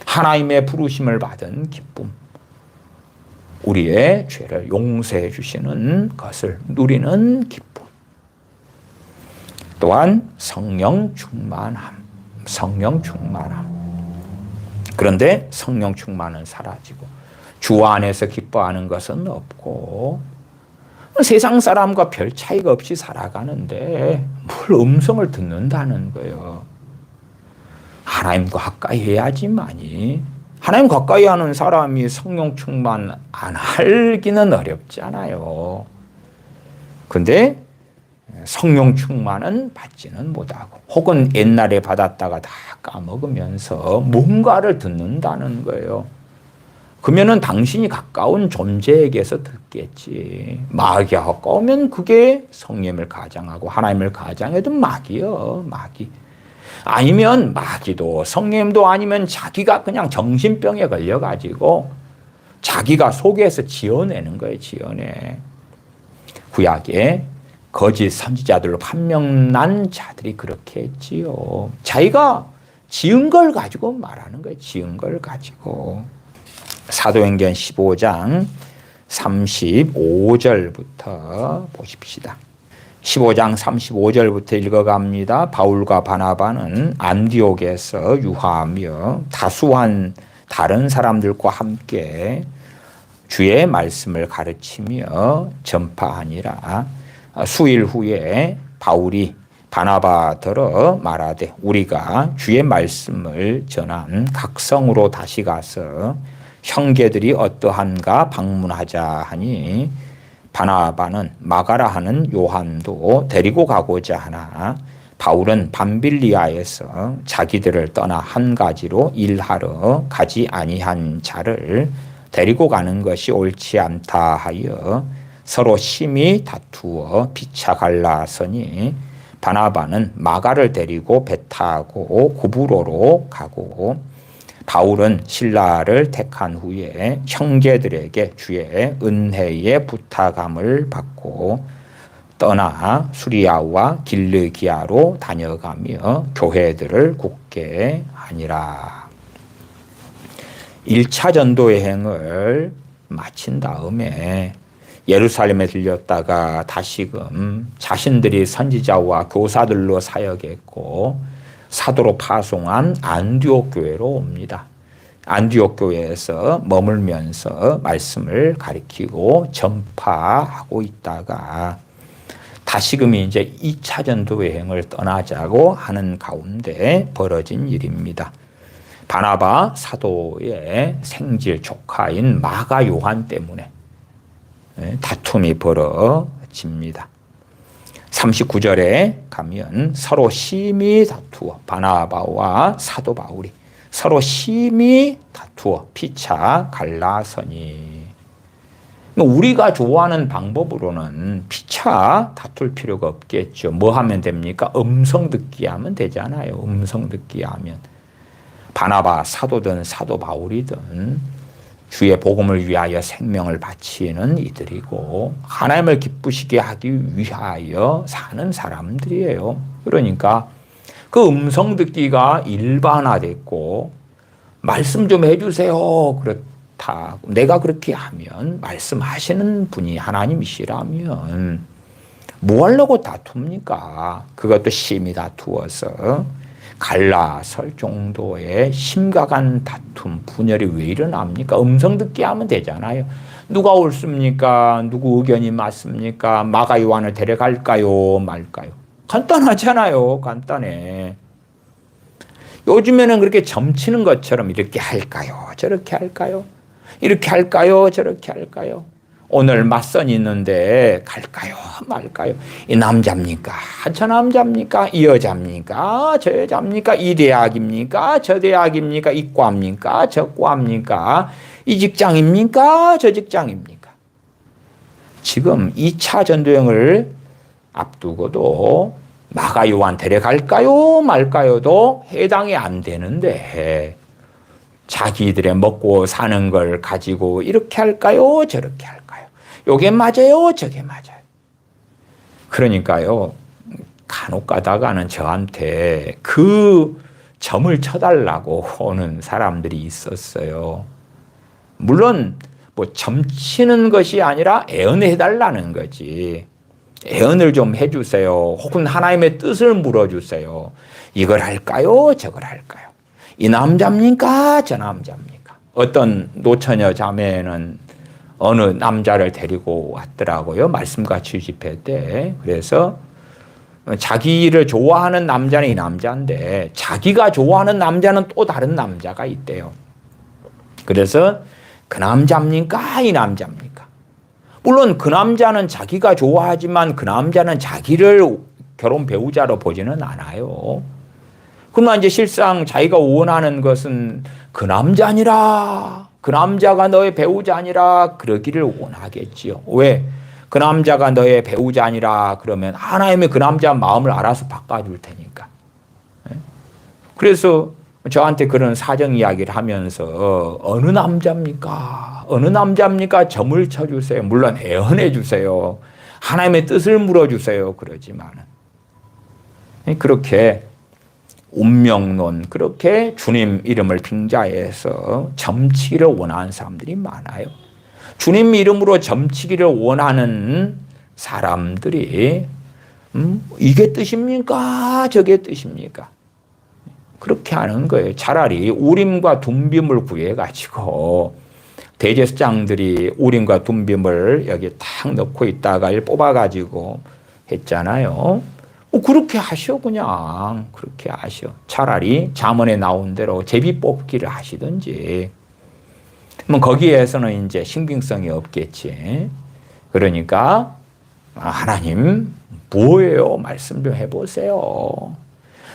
하나님의 부르심을 받은 기쁨. 우리의 죄를 용서해 주시는 것을 누리는 기쁨. 또한 성령 충만함. 성령 충만함. 그런데 성령 충만은 사라지고 주 안에서 기뻐하는 것은 없고 세상 사람과 별 차이가 없이 살아가는데 뭘 음성을 듣는다는 거예요. 하나님과 가까이 해야지만이. 하나님 가까이 하는 사람이 성령 충만 안 하기는 어렵잖아요. 근데 성령 충만은 받지는 못하고 혹은 옛날에 받았다가 다 까먹으면서 뭔가를 듣는다는 거예요. 그러면은 당신이 가까운 존재에게서 듣겠지. 마귀와 가까우면 그게 성령을 가장하고 하나님을 가장해도 마귀요, 마귀. 아니면 마귀도 성령도 아니면 자기가 그냥 정신병에 걸려가지고 자기가 속에서 지어내는 거예요, 지어내. 구약에 거짓 선지자들로 판명난 자들이 그렇게 했지요. 자기가 지은 걸 가지고 말하는 거예요. 지은 걸 가지고. 사도행전 15장 35절부터 보십시다. 15장 35절부터 읽어갑니다. 바울과 바나바는 안디옥에서 유하하며 다수한 다른 사람들과 함께 주의 말씀을 가르치며 전파하니라. 수일 후에 바울이 바나바더러 말하되 우리가 주의 말씀을 전한 각 성으로 다시 가서 형제들이 어떠한가 방문하자 하니 바나바는 마가라 하는 요한도 데리고 가고자 하나 바울은 밤빌리아에서 자기들을 떠나 한 가지로 일하러 가지 아니한 자를 데리고 가는 것이 옳지 않다 하여 서로 심히 다투어 피차 갈라서니 바나바는 마가를 데리고 배 타고 구브로로 가고 바울은 실라를 택한 후에 형제들에게 주의 은혜의 부탁함을 받고 떠나 수리아와 길르기아로 다녀가며 교회들을 굳게 하니라. 1차 전도 여행을 마친 다음에 예루살렘에 들렸다가 다시금 자신들이 선지자와 교사들로 사역했고 사도로 파송한 안디옥 교회로 옵니다. 안디옥 교회에서 머물면서 말씀을 가리키고 전파하고 있다가 다시금 이제 2차 전도 여행을 떠나자고 하는 가운데 벌어진 일입니다. 바나바 사도의 생질 조카인 마가 요한 때문에 다툼이 벌어집니다. 39절에 가면 서로 심히 다투어 바나바와 사도 바울이 서로 심히 다투어 피차 갈라서니 우리가 좋아하는 방법으로는 피차 다툴 필요가 없겠죠. 뭐 하면 됩니까? 음성 듣기 하면 되잖아요. 음성 듣기 하면 바나바 사도든 사도 바울이든 주의 복음을 위하여 생명을 바치는 이들이고 하나님을 기쁘시게 하기 위하여 사는 사람들이에요. 그러니까 그 음성 듣기가 일반화됐고 말씀 좀 해주세요. 그렇다. 내가 그렇게 하면 말씀하시는 분이 하나님이시라면 뭐 하려고 다툽니까? 그것도 심히 다투어서 갈라설 정도의 심각한 다툼, 분열이 왜 일어납니까? 음성 듣기 하면 되잖아요. 누가 옳습니까? 누구 의견이 맞습니까? 마가 요한을 데려갈까요? 말까요? 간단하잖아요. 간단해. 요즘에는 그렇게 점치는 것처럼 이렇게 할까요? 저렇게 할까요? 이렇게 할까요? 저렇게 할까요? 오늘 맞선이 있는데 갈까요? 말까요? 이 남자입니까? 저 남자입니까? 이 여자입니까? 저 여자입니까? 이 대학입니까? 저 대학입니까? 이 과입니까? 저 과입니까? 이 직장입니까? 저 직장입니까? 지금 2차 전도여행을 앞두고도 마가 요한 데려갈까요? 말까요도 해당이 안 되는데 자기들의 먹고 사는 걸 가지고 이렇게 할까요? 저렇게 할까요? 요게 맞아요? 저게 맞아요? 그러니까요, 간혹 가다가는 저한테 그 점을 쳐달라고 오는 사람들이 있었어요. 물론 뭐 점치는 것이 아니라 애언해달라는 거지. 애언을 좀 해주세요. 혹은 하나님의 뜻을 물어주세요. 이걸 할까요? 저걸 할까요? 이 남자입니까? 저 남자입니까? 어떤 노처녀 자매는 어느 남자를 데리고 왔더라고요. 말씀같이 집회 때. 그래서 자기를 좋아하는 남자는 이 남자인데 자기가 좋아하는 남자는 또 다른 남자가 있대요. 그래서 그 남자입니까? 이 남자입니까? 물론 그 남자는 자기가 좋아하지만 그 남자는 자기를 결혼 배우자로 보지는 않아요. 그러면 이제 실상 자기가 원하는 것은 그 남자니라, 그 남자가 너의 배우자니라 그러기를 원하겠지요. 왜? 그 남자가 너의 배우자니라 그러면 하나님이 그 남자 마음을 알아서 바꿔줄 테니까. 그래서 저한테 그런 사정 이야기를 하면서 어느 남자입니까? 어느 남자입니까? 점을 쳐주세요. 물론 애언해 주세요. 하나님의 뜻을 물어주세요. 그러지만은 그렇게 운명론, 그렇게 주님 이름을 빙자해서 점치기를 원하는 사람들이 많아요. 주님 이름으로 점치기를 원하는 사람들이 이게 뜻입니까? 저게 뜻입니까? 그렇게 하는 거예요. 차라리 우림과 둠빔을 구해가지고 대제사장들이 우림과 둠빔을 여기 탁 넣고 있다가 뽑아가지고 했잖아요. 그렇게 하시오. 그냥 그렇게 하시오. 차라리 잠언에 나온 대로 제비 뽑기를 하시든지. 뭐 거기에서는 이제 신빙성이 없겠지. 그러니까 하나님 뭐예요? 말씀 좀 해보세요.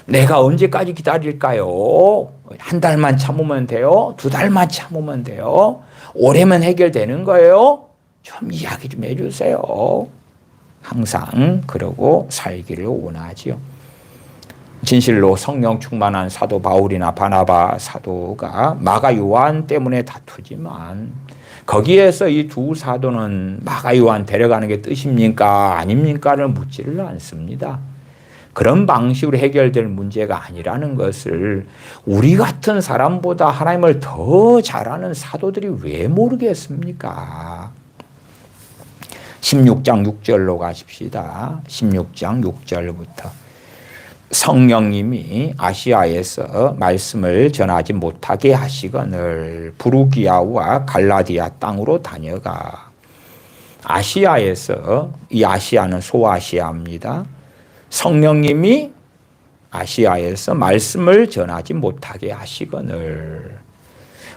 내가 언제까지 기다릴까요? 한 달만 참으면 돼요? 두 달만 참으면 돼요? 올해면 해결되는 거예요? 좀 이야기 좀 해주세요. 항상 그러고 살기를 원하지요. 진실로 성령 충만한 사도 바울이나 바나바 사도가 마가 요한 때문에 다투지만 거기에서 이 두 사도는 마가 요한 데려가는 게 뜻입니까? 아닙니까를 묻지를 않습니다. 그런 방식으로 해결될 문제가 아니라는 것을 우리 같은 사람보다 하나님을 더 잘 아는 사도들이 왜 모르겠습니까? 16장 6절로 가십시다. 16장 6절부터. 성령님이 아시아에서 말씀을 전하지 못하게 하시거늘 부르기아와 갈라디아 땅으로 다녀가. 아시아에서, 이 아시아는 소아시아입니다. 성령님이 아시아에서 말씀을 전하지 못하게 하시거늘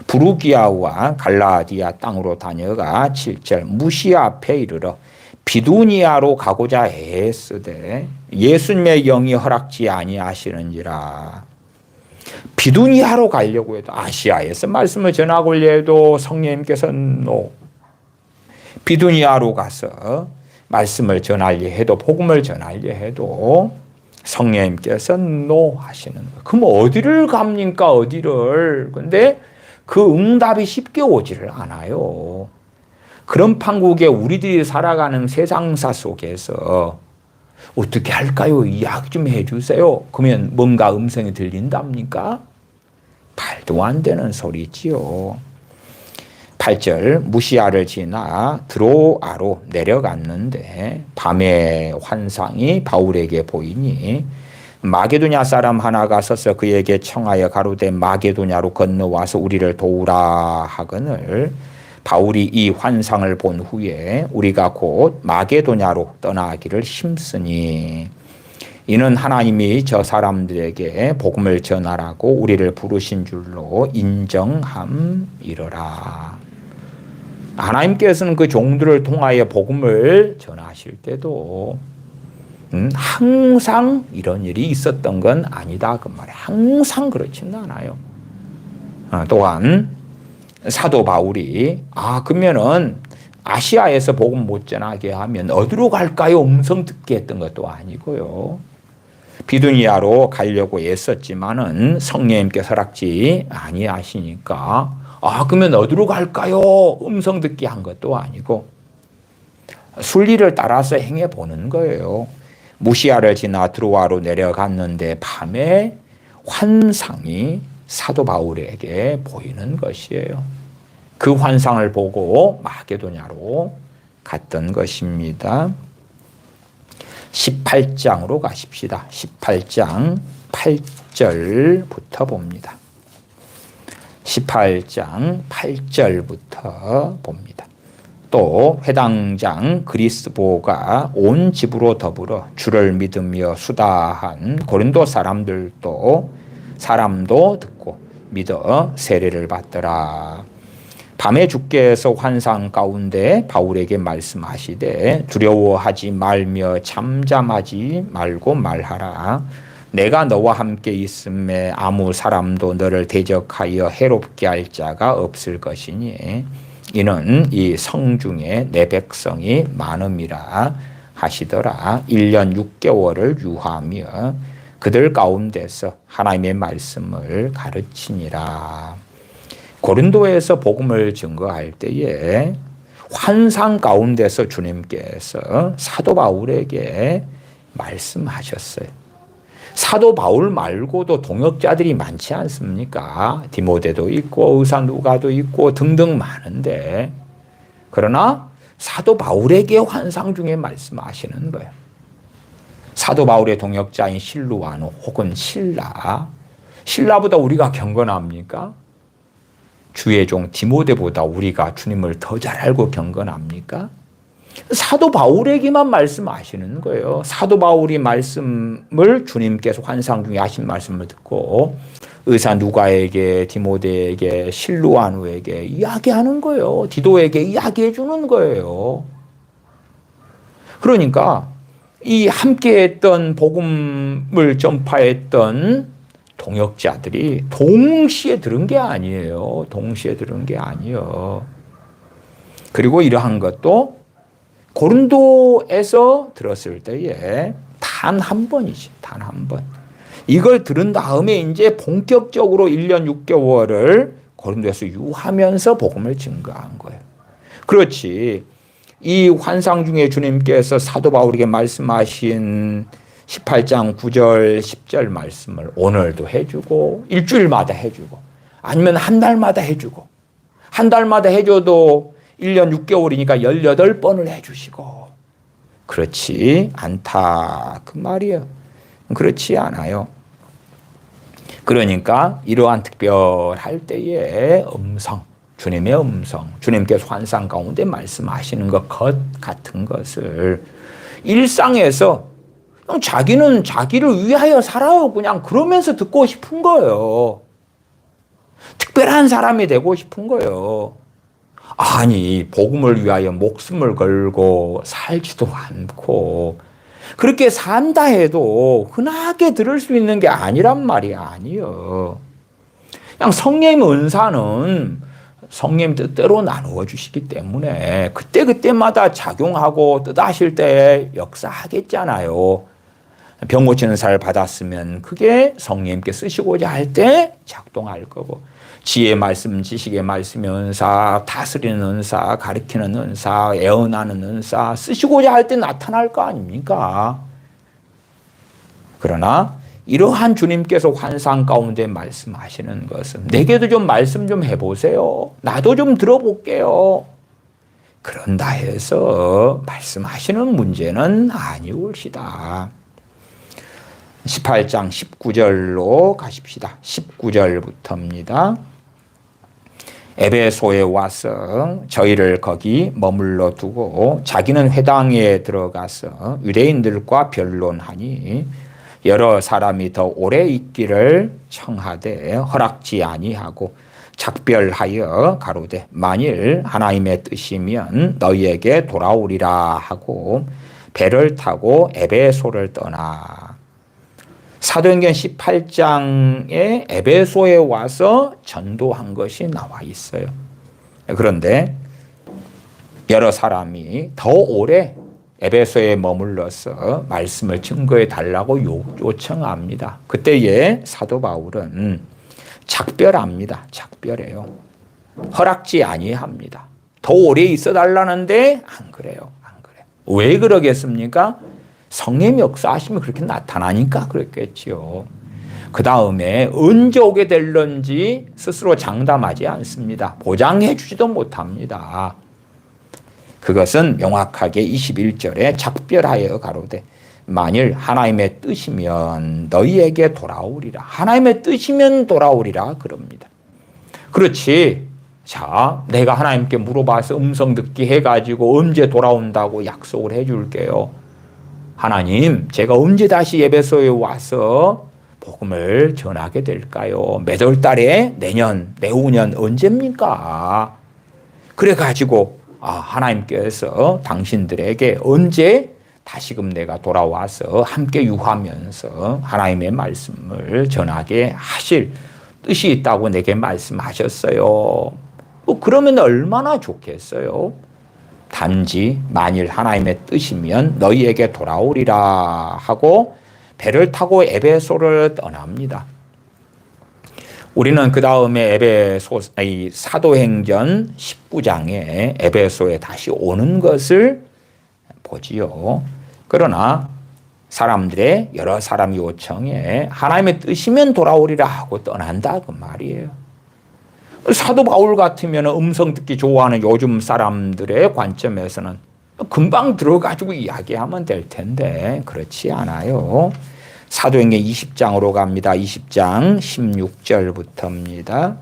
부르기아와 갈라디아 땅으로 다녀가 7절 무시아 앞에 이르러 비두니아로 가고자 애쓰되 예수님의 영이 허락지 아니하시는지라. 비두니아로 가려고 해도 아시아에서 말씀을 전하고 해도 성령님께서 비두니아로 가서 말씀을 전하려 해도 복음을 전하려 해도 성령님께서 하시는 거예요. 그럼 어디를 갑니까? 어디를? 근데 그 응답이 쉽게 오지를 않아요. 그런 판국에 우리들이 살아가는 세상사 속에서 어떻게 할까요? 이야기 좀 해주세요. 그러면 뭔가 음성이 들린답니까? 말도 안 되는 소리지요. 8절 무시아를 지나 드로아로 내려갔는데 밤에 환상이 바울에게 보이니 마게도냐 사람 하나가 서서 그에게 청하여 가로되 마게도냐로 건너와서 우리를 도우라 하거늘 바울이 이 환상을 본 후에 우리가 곧 마게도냐로 떠나기를 힘쓰니 이는 하나님이 저 사람들에게 복음을 전하라고 우리를 부르신 줄로 인정함이러라. 하나님께서는 그 종들을 통하여 복음을 전하실 때도 항상 이런 일이 있었던 건 아니다 그 말이에요. 항상 그렇지는 않아요. 또한 사도 바울이 그러면은 아시아에서 복음 못 전하게 하면 어디로 갈까요? 음성 듣게 했던 것도 아니고요. 비두니아로 가려고 애썼지만은 성령님께서 허락지 아니하시니까 그러면 어디로 갈까요? 음성 듣게 한 것도 아니고 순리를 따라서 행해 보는 거예요. 무시아를 지나 드로아로 내려갔는데 밤에 환상이 사도 바울에게 보이는 것이에요. 그 환상을 보고 마게도냐로 갔던 것입니다. 18장으로 가십시다. 18장 8절부터 봅니다. 18장 8절부터 봅니다. 또 회당장 그리스보가 온 집으로 더불어 주를 믿으며 수다한 고린도 사람도 듣고 믿어 세례를 받더라. 밤에 주께서 환상 가운데 바울에게 말씀하시되 두려워하지 말며 잠잠하지 말고 말하라. 내가 너와 함께 있음에 아무 사람도 너를 대적하여 해롭게 할 자가 없을 것이니 이는 이 성중에 내 백성이 많음이라 하시더라. 1년 6개월을 유하며 그들 가운데서 하나님의 말씀을 가르치니라. 고린도에서 복음을 증거할 때에 환상 가운데서 주님께서 사도 바울에게 말씀하셨어요. 사도 바울 말고도 동역자들이 많지 않습니까? 디모데도 있고 의사 누가도 있고 등등 많은데, 그러나 사도 바울에게 환상 중에 말씀하시는 거예요. 사도 바울의 동역자인 실루아노 혹은 신라보다 우리가 경건합니까? 주의 종 디모데보다 우리가 주님을 더 잘 알고 경건합니까? 사도 바울에게만 말씀하시는 거예요. 사도 바울이 말씀을 주님께서 환상 중에 하신 말씀을 듣고 의사 누가에게, 디모데에게, 실루아노에게 이야기하는 거예요. 디도에게 이야기해 주는 거예요. 그러니까 이 함께했던 복음을 전파했던 동역자들이 동시에 들은 게 아니에요. 동시에 들은 게 아니에요. 그리고 이러한 것도 고린도에서 들었을 때에 단 한 번이지. 단 한 번. 이걸 들은 다음에 이제 본격적으로 1년 6개월을 고린도에서 유하면서 복음을 증거한 거예요. 그렇지. 이 환상 중에 주님께서 사도 바울에게 말씀하신 18장 9절 10절 말씀을 오늘도 해주고 일주일마다 해주고 아니면 한 달마다 해주고 한 달마다 해줘도 1년 6개월이니까 18번을 해주시고 그렇지 않다 그 말이에요. 그렇지 않아요. 그러니까 이러한 특별할 때의 음성, 주님의 음성, 주님께서 환상 가운데 말씀하시는 것 같은 것을 일상에서 자기는 자기를 위하여 살아요. 그냥 그러면서 듣고 싶은 거예요. 특별한 사람이 되고 싶은 거예요. 아니, 복음을 위하여 목숨을 걸고 살지도 않고 그렇게 산다 해도 흔하게 들을 수 있는 게 아니란 말이 아니에요. 그냥 성령의 은사는 성령 뜻대로 나누어 주시기 때문에 그때마다 작용하고 뜻하실 때 역사하겠잖아요. 병 고치는 살 받았으면 그게 성령님께 쓰시고자 할 때 작동할 거고 지혜의 말씀, 지식의 말씀의 은사, 다스리는 은사, 가르치는 은사, 애언하는 은사 쓰시고자 할 때 나타날 거 아닙니까? 그러나 이러한 주님께서 환상 가운데 말씀하시는 것은 내게도 좀 말씀 좀 해보세요. 나도 좀 들어볼게요. 그런다 해서 말씀하시는 문제는 아니올시다. 18장 19절로 가십시다. 19절부터입니다. 에베소에 와서 저희를 거기 머물러 두고 자기는 회당에 들어가서 유대인들과 변론하니 여러 사람이 더 오래 있기를 청하되 허락지 아니하고 작별하여 가로되 만일 하나님의 뜻이면 너희에게 돌아오리라 하고 배를 타고 에베소를 떠나 사도행전 18장에 에베소에 와서 전도한 것이 나와 있어요. 그런데 여러 사람이 더 오래 에베소에 머물러서 말씀을 증거해 달라고 요청합니다. 그때에 사도 바울은 작별합니다. 작별해요. 허락지 아니합니다. 더 오래 있어 달라는데 안 그래요. 안 그래요. 왜 그러겠습니까? 성령의 역사하시면 그렇게 나타나니까 그랬겠지요. 그 다음에 언제 오게 될런지 스스로 장담하지 않습니다. 보장해 주지도 못합니다. 그것은 명확하게 21절에 작별하여 가로되 만일 하나님의 뜻이면 너희에게 돌아오리라. 하나님의 뜻이면 돌아오리라 그럽니다. 그렇지. 자, 내가 하나님께 물어봐서 음성 듣기 해가지고 언제 돌아온다고 약속을 해줄게요. 하나님, 제가 언제 다시 에베소에 와서 복음을 전하게 될까요? 몇 월 달에? 내년, 내후년 언제입니까? 그래가지고 하나님께서 당신들에게 언제 다시금 내가 돌아와서 함께 유하면서 하나님의 말씀을 전하게 하실 뜻이 있다고 내게 말씀하셨어요. 그러면 얼마나 좋겠어요? 단지 만일 하나님의 뜻이면 너희에게 돌아오리라 하고 배를 타고 에베소를 떠납니다. 우리는 그 다음에 사도행전 19장에 에베소에 다시 오는 것을 보지요. 그러나 사람들의 여러 사람 요청에 하나님의 뜻이면 돌아오리라 하고 떠난다 그 말이에요. 사도 바울 같으면 음성 듣기 좋아하는 요즘 사람들의 관점에서는 금방 들어가지고 이야기하면 될 텐데 그렇지 않아요. 사도행전 20장으로 갑니다. 20장 16절부터입니다.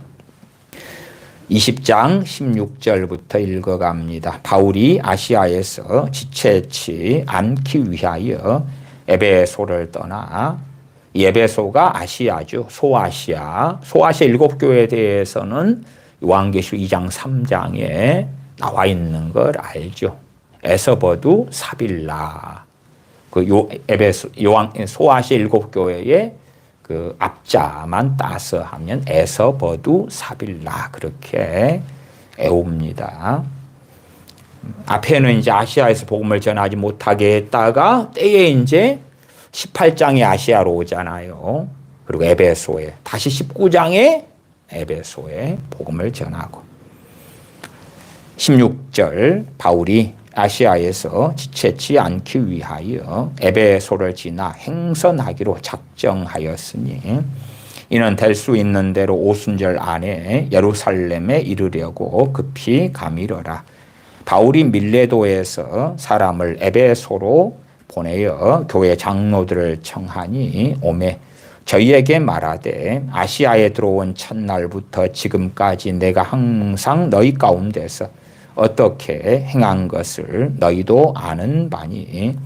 20장 16절부터 읽어갑니다. 바울이 아시아에서 지체치 않기 위하여 에베소를 떠나 에베소가 아시아죠. 소아시아 7교회에 대해서는 요한계시록 2장 3장에 나와 있는 걸 알죠. 에서버두 사빌라 소아시아 7교회의 그 앞자만 따서 하면 에서버두 사빌라 그렇게 애웁니다. 앞에는 이제 아시아에서 복음을 전하지 못하게 했다가 때에 이제 18장에 아시아로 오잖아요. 그리고 에베소에 다시 19장에 에베소에 복음을 전하고 16절 바울이 아시아에서 지체치 않기 위하여 에베소를 지나 행선하기로 작정하였으니 이는 될 수 있는 대로 오순절 안에 예루살렘에 이르려고 급히 가미러라. 바울이 밀레도에서 사람을 에베소로 보내어 교회 장로들을 청하니 오매 저희에게 말하되 아시아에 들어온 첫날부터 지금까지 내가 항상 너희 가운데서 어떻게 행한 것을 너희도 아는 바니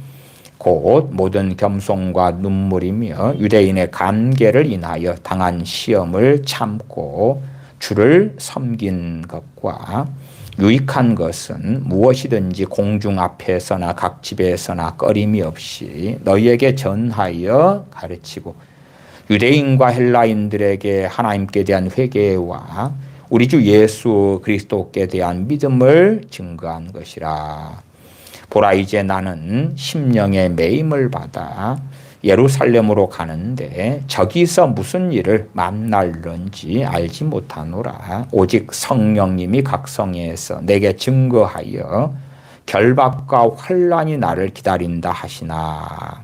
곧 모든 겸손과 눈물이며 유대인의 관계를 인하여 당한 시험을 참고 주를 섬긴 것과 유익한 것은 무엇이든지 공중 앞에서나 각 집에서나 꺼림이 없이 너희에게 전하여 가르치고 유대인과 헬라인들에게 하나님께 대한 회개와 우리 주 예수 그리스도께 대한 믿음을 증거한 것이라. 보라 이제 나는 심령의 매임을 받아 예루살렘으로 가는데 저기서 무슨 일을 만날런지 알지 못하노라. 오직 성령님이 각성에서 내게 증거하여 결박과 환난이 나를 기다린다 하시나.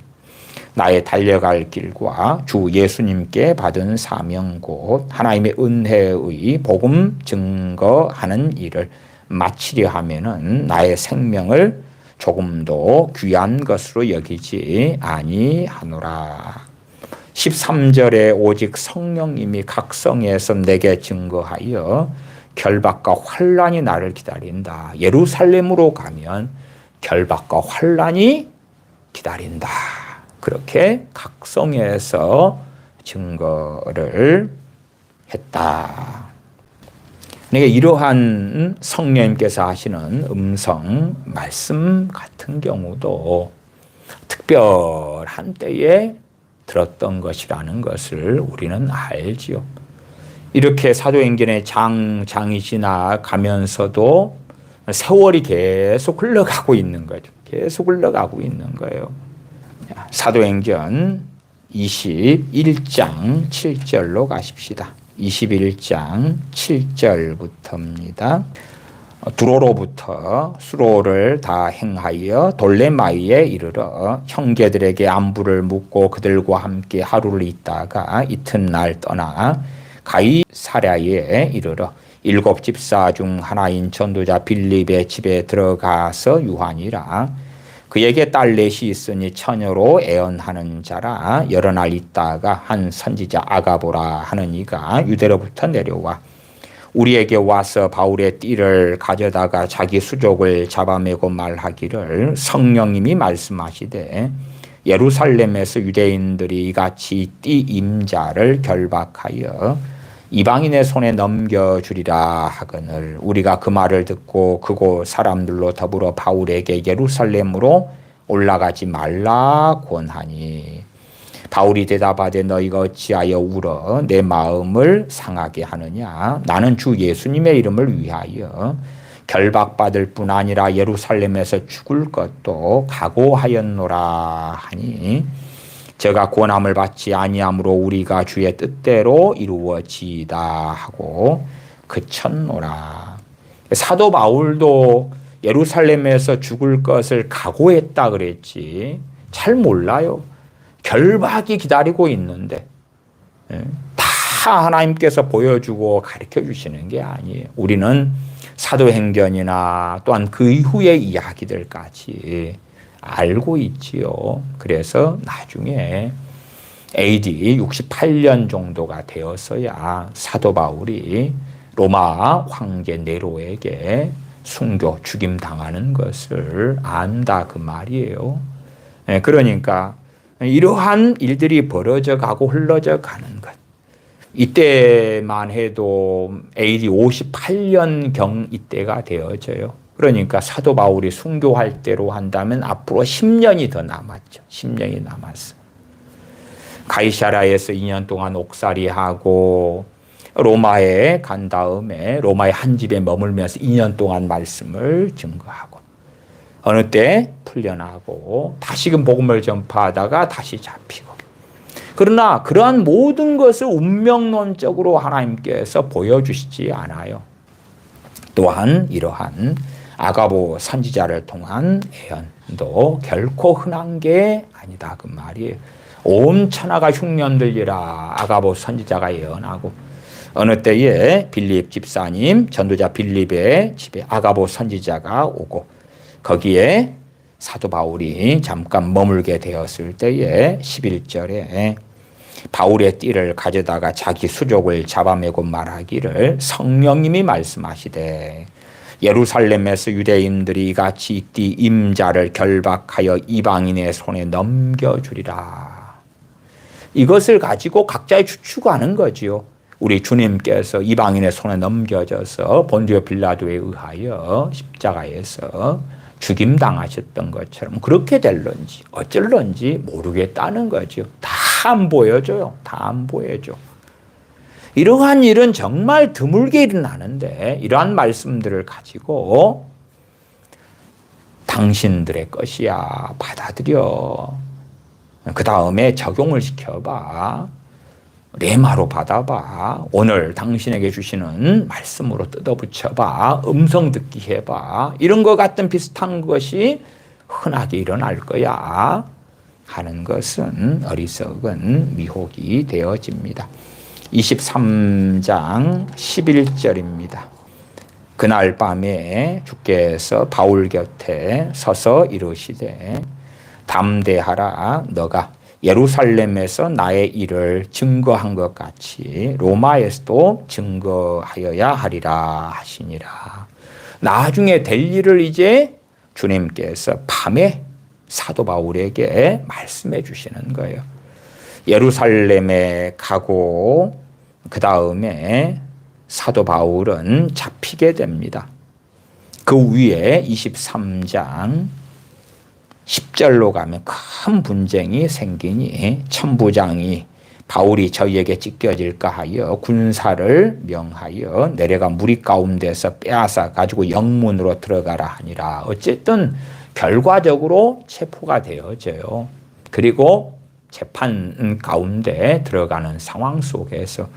나의 달려갈 길과 주 예수님께 받은 사명 곧 하나님의 은혜의 복음 증거하는 일을 마치려 하면은 나의 생명을 조금도 귀한 것으로 여기지 아니하노라. 13절에 오직 성령님이 각성해서 내게 증거하여 결박과 환난이 나를 기다린다. 예루살렘으로 가면 결박과 환난이 기다린다. 그렇게 각성해서 증거를 했다. 그러니까 이러한 성령님께서 하시는 음성 말씀 같은 경우도 특별한 때에 들었던 것이라는 것을 우리는 알지요. 이렇게 사도행전의 장이 지나가면서도 세월이 계속 흘러가고 있는 거죠. 계속 흘러가고 있는 거예요. 사도행전 21장 7절로 가십시다. 21장 7절부터입니다. 두로로부터 수로를 다 행하여 돌레마이에 이르러 형제들에게 안부를 묻고 그들과 함께 하루를 있다가 이튿날 떠나 가이사랴에 이르러 7 집사 중 하나인 전도자 빌립의 집에 들어가서 유하니라. 그에게 딸 넷이 있으니 처녀로 애언하는 자라. 여러 날 있다가 한 선지자 아가보라 하는 이가 유대로부터 내려와 우리에게 와서 바울의 띠를 가져다가 자기 수족을 잡아매고 말하기를 성령님이 말씀하시되 예루살렘에서 유대인들이 이같이 띠 임자를 결박하여 이방인의 손에 넘겨주리라 하거늘 우리가 그 말을 듣고 그곳 사람들로 더불어 바울에게 예루살렘으로 올라가지 말라 권하니 바울이 대답하되 너희가 어찌하여 울어 내 마음을 상하게 하느냐. 나는 주 예수님의 이름을 위하여 결박받을 뿐 아니라 예루살렘에서 죽을 것도 각오하였노라 하니 제가 권함을 받지 아니함으로 우리가 주의 뜻대로 이루어지이다 하고 그쳤노라. 사도 바울도 예루살렘에서 죽을 것을 각오했다 그랬지 잘 몰라요. 결박이 기다리고 있는데 다 하나님께서 보여주고 가르쳐 주시는 게 아니에요. 우리는 사도행전이나 또한 그 이후의 이야기들까지 알고 있지요. 그래서 나중에 AD 68년 정도가 되었어야 사도 바울이 로마 황제 네로에게 순교 죽임 당하는 것을 안다 그 말이에요. 그러니까 이러한 일들이 벌어져 가고 흘러져 가는 것. 이때만 해도 AD 58년경 이때가 되어져요. 그러니까 사도 바울이 순교할 때로 한다면 앞으로 10년이 더 남았죠. 10년이 남았어. 가이사랴에서 2년 동안 옥살이하고 로마에 간 다음에 로마의 한 집에 머물면서 2년 동안 말씀을 증거하고 어느 때 풀려나고 다시금 복음을 전파하다가 다시 잡히고 그러나 그러한 모든 것을 운명론적으로 하나님께서 보여주시지 않아요. 또한 이러한 아가보 선지자를 통한 예언도 결코 흔한 게 아니다 그 말이에요. 온 천하가 흉년들리라 아가보 선지자가 예언하고 어느 때에 빌립 집사님 전도자 빌립의 집에 아가보 선지자가 오고 거기에 사도 바울이 잠깐 머물게 되었을 때에 11절에 바울의 띠를 가져다가 자기 수족을 잡아매고 말하기를 성령님이 말씀하시되 예루살렘에서 유대인들이 같이 띠 임자를 결박하여 이방인의 손에 넘겨주리라. 이것을 가지고 각자의 추측하는 거지요. 우리 주님께서 이방인의 손에 넘겨져서 본디오 빌라도에 의하여 십자가에서 죽임당하셨던 것처럼 그렇게 될런지 어쩔런지 모르겠다는 거죠. 다 안 보여줘요. 다 안 보여줘. 이러한 일은 정말 드물게 일어나는데 이러한 말씀들을 가지고 당신들의 것이야 받아들여. 그 다음에 적용을 시켜봐. 레마로 받아봐. 오늘 당신에게 주시는 말씀으로 뜯어붙여봐. 음성 듣기 해봐. 이런 것 같은 비슷한 것이 흔하게 일어날 거야 하는 것은 어리석은 미혹이 되어집니다. 23장 11절입니다. 그날 밤에 주께서 바울 곁에 서서 이르시되 담대하라. 너가 예루살렘에서 나의 일을 증거한 것 같이 로마에서도 증거하여야 하리라 하시니라. 나중에 될 일을 이제 주님께서 밤에 사도 바울에게 말씀해 주시는 거예요. 예루살렘에 가고 그 다음에 사도 바울은 잡히게 됩니다. 그 위에 23장 10절로 가면 큰 분쟁이 생기니 천부장이 바울이 저희에게 찢겨질까 하여 군사를 명하여 내려가 무리 가운데서 빼앗아 가지고 영문으로 들어가라 하니라. 어쨌든 결과적으로 체포가 되어져요. 그리고 재판 가운데 들어가는 상황 속에서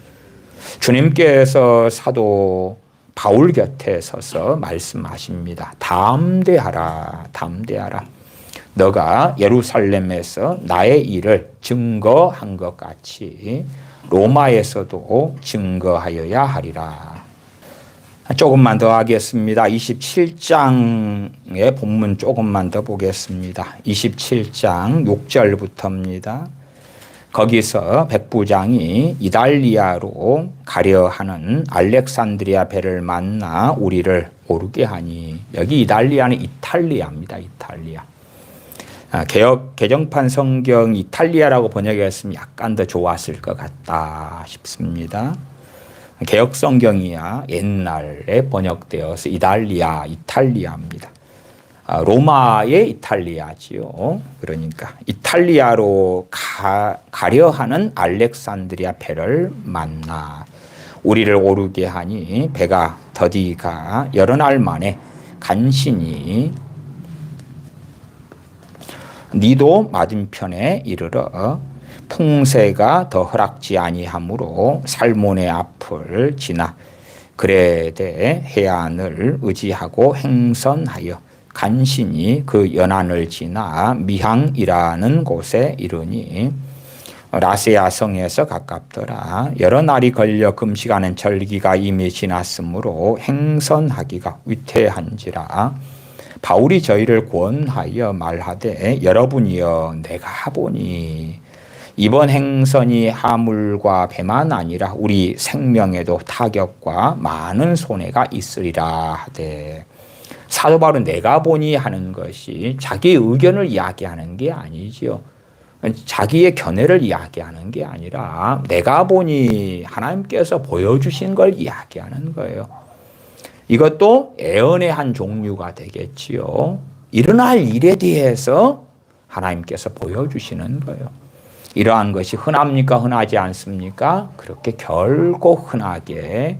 주님께서 사도 바울 곁에 서서 말씀하십니다. 담대하라, 담대하라. 너가 예루살렘에서 나의 일을 증거한 것 같이 로마에서도 증거하여야 하리라. 조금만 더 하겠습니다. 27장의 본문 조금만 더 보겠습니다. 27장 6절부터입니다. 거기서 백부장이 이달리아로 가려 하는 알렉산드리아 배를 만나 우리를 오르게 하니, 여기 이달리아는 이탈리아입니다. 이탈리아. 개정판 성경 이탈리아라고 번역했으면 약간 더 좋았을 것 같다 싶습니다. 개혁 성경이야 옛날에 번역되어서 이탈리아입니다. 로마의 이탈리아지요. 그러니까 이탈리아로 가려 하는 알렉산드리아 배를 만나 우리를 오르게 하니, 배가 더디가 여러 날 만에 간신히 니도 맞은편에 이르러 풍세가 더 허락지 아니하므로 살몬의 앞을 지나 그레데 해안을 의지하고 행선하여 간신히 그 연안을 지나 미항이라는 곳에 이르니, 라세아 성에서 가깝더라. 여러 날이 걸려 금식하는 절기가 이미 지났으므로 행선하기가 위태한지라. 바울이 저희를 권하여 말하되, 여러분이여 내가 보니 이번 행선이 하물과 배만 아니라 우리 생명에도 타격과 많은 손해가 있으리라 하되, 사도 바울은 내가 보니 하는 것이 자기의 의견을 이야기하는 게 아니지요. 자기의 견해를 이야기하는 게 아니라 내가 보니 하나님께서 보여주신 걸 이야기하는 거예요. 이것도 애언의 한 종류가 되겠지요. 일어날 일에 대해서 하나님께서 보여주시는 거예요. 이러한 것이 흔합니까? 흔하지 않습니까? 그렇게 결코 흔하게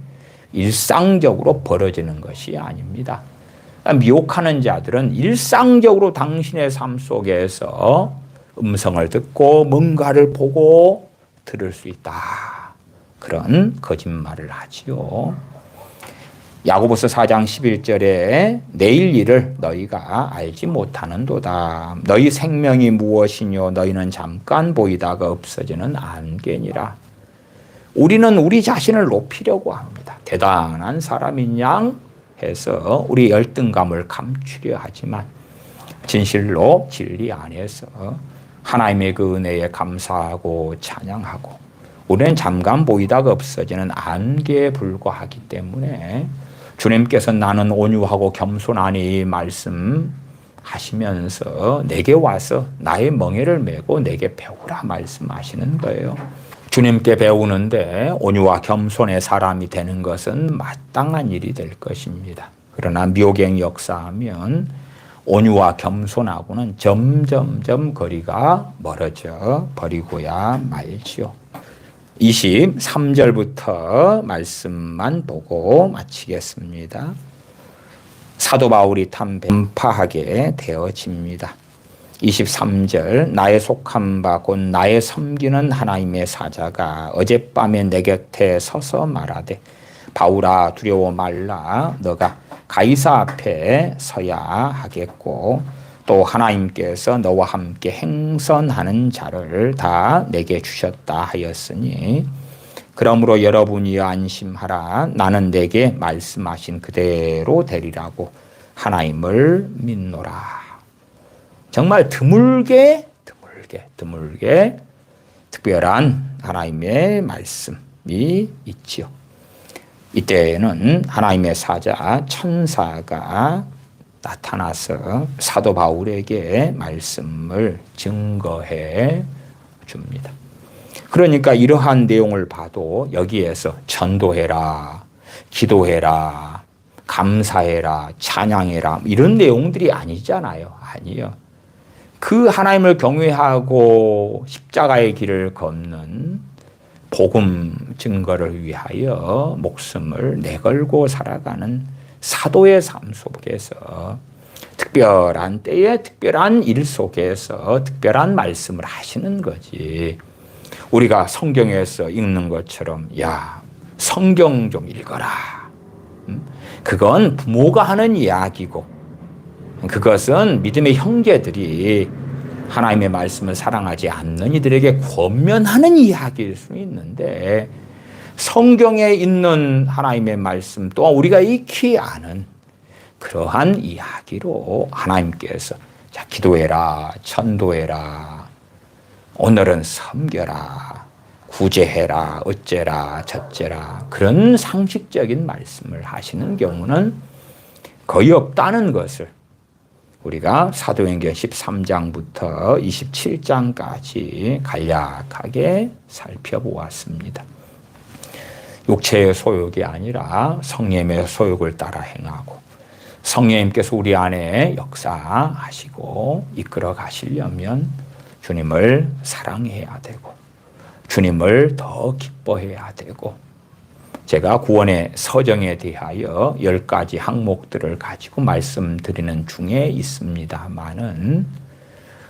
일상적으로 벌어지는 것이 아닙니다. 미혹하는 자들은 일상적으로 당신의 삶 속에서 음성을 듣고 뭔가를 보고 들을 수 있다, 그런 거짓말을 하지요. 야고보서 4장 11절에 내일 일을 너희가 알지 못하는도다. 너희 생명이 무엇이뇨? 너희는 잠깐 보이다가 없어지는 안개니라. 우리는 우리 자신을 높이려고 합니다. 대단한 사람인 양 해서 우리 열등감을 감추려 하지만, 진실로 진리 안에서 하나님의 그 은혜에 감사하고 찬양하고, 우리는 잠깐 보이다가 없어지는 안개에 불과하기 때문에 주님께서 나는 온유하고 겸손하니 말씀하시면서 내게 와서 나의 멍에를 메고 내게 배우라 말씀하시는 거예요. 주님께 배우는데 온유와 겸손의 사람이 되는 것은 마땅한 일이 될 것입니다. 그러나 미혹행 역사하면 온유와 겸손하고는 점점점 거리가 멀어져 버리고야 말지요. 23절부터 말씀만 보고 마치겠습니다. 사도 바울이 담파하게 되어집니다. 23절, 나의 속한 바 곧 나의 섬기는 하나님의 사자가 어젯밤에 내 곁에 서서 말하되, 바울아 두려워 말라. 너가 가이사 앞에 서야 하겠고 또 하나님께서 너와 함께 행선하는 자를 다 내게 주셨다 하였으니, 그러므로 여러분이 안심하라. 나는 내게 말씀하신 그대로 되리라고 하나님을 믿노라. 정말 드물게 특별한 하나님의 말씀이 있지요. 이때는 하나님의 사자 천사가 나타나서 사도 바울에게 말씀을 증거해 줍니다. 그러니까 이러한 내용을 봐도 여기에서 전도해라, 기도해라, 감사해라, 찬양해라 이런 내용들이 아니잖아요. 아니요. 그 하나님을 경외하고 십자가의 길을 걷는 복음 증거를 위하여 목숨을 내걸고 살아가는 사도의 삶 속에서 특별한 때에 특별한 일 속에서 특별한 말씀을 하시는 거지. 우리가 성경에서 읽는 것처럼 야, 성경 좀 읽어라. 그건 부모가 하는 이야기고, 그것은 믿음의 형제들이 하나님의 말씀을 사랑하지 않는 이들에게 권면하는 이야기일 수 있는데, 성경에 있는 하나님의 말씀 또한 우리가 익히 아는 그러한 이야기로 하나님께서 자, 기도해라, 전도해라, 오늘은 섬겨라, 구제해라, 어째라, 저째라, 그런 상식적인 말씀을 하시는 경우는 거의 없다는 것을 우리가 사도행전 13장부터 27장까지 간략하게 살펴보았습니다. 육체의 소욕이 아니라 성령의 소욕을 따라 행하고, 성령님께서 우리 안에 역사하시고 이끌어 가시려면 주님을 사랑해야 되고, 주님을 더 기뻐해야 되고, 제가 구원의 서정에 대하여 10가지 항목들을 가지고 말씀드리는 중에 있습니다마는,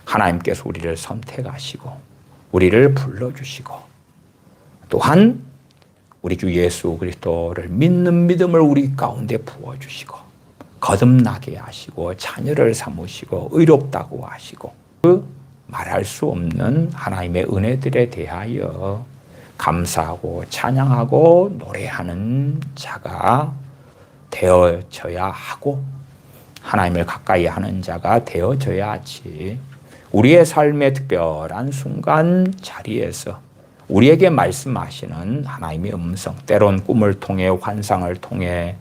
하나님께서 우리를 선택하시고 우리를 불러주시고, 또한 우리 주 예수 그리스도를 믿는 믿음을 우리 가운데 부어주시고, 거듭나게 하시고, 자녀를 삼으시고, 의롭다고 하시고, 그 말할 수 없는 하나님의 은혜들에 대하여 감사하고 찬양하고 노래하는 자가 되어져야 하고, 하나님을 가까이 하는 자가 되어져야지 우리의 삶의 특별한 순간 자리에서 우리에게 말씀하시는 하나님의 음성, 때론 꿈을 통해, 환상을 통해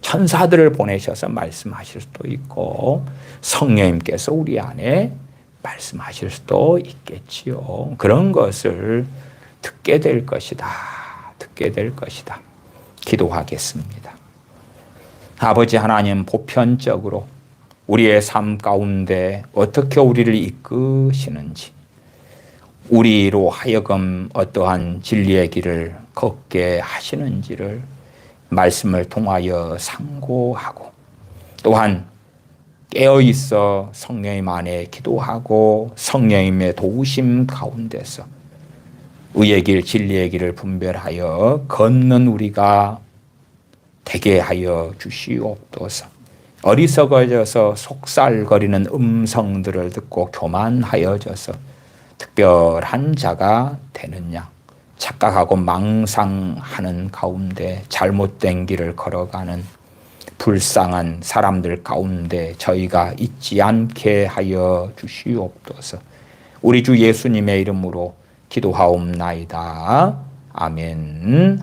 천사들을 보내셔서 말씀하실 수도 있고, 성령님께서 우리 안에 말씀하실 수도 있겠지요. 그런 것을 듣게 될 것이다. 듣게 될 것이다. 기도하겠습니다. 아버지 하나님, 보편적으로 우리의 삶 가운데 어떻게 우리를 이끄시는지, 우리로 하여금 어떠한 진리의 길을 걷게 하시는지를 말씀을 통하여 상고하고, 또한 깨어있어 성령님 안에 기도하고 성령님의 도우심 가운데서 의의 길, 진리의 길을 분별하여 걷는 우리가 되게 하여 주시옵소서. 어리석어져서 속살거리는 음성들을 듣고 교만하여져서 특별한 자가 되느냐, 착각하고 망상하는 가운데 잘못된 길을 걸어가는 불쌍한 사람들 가운데 저희가 있지 않게 하여 주시옵소서. 우리 주 예수님의 이름으로 기도하옵나이다. 아멘.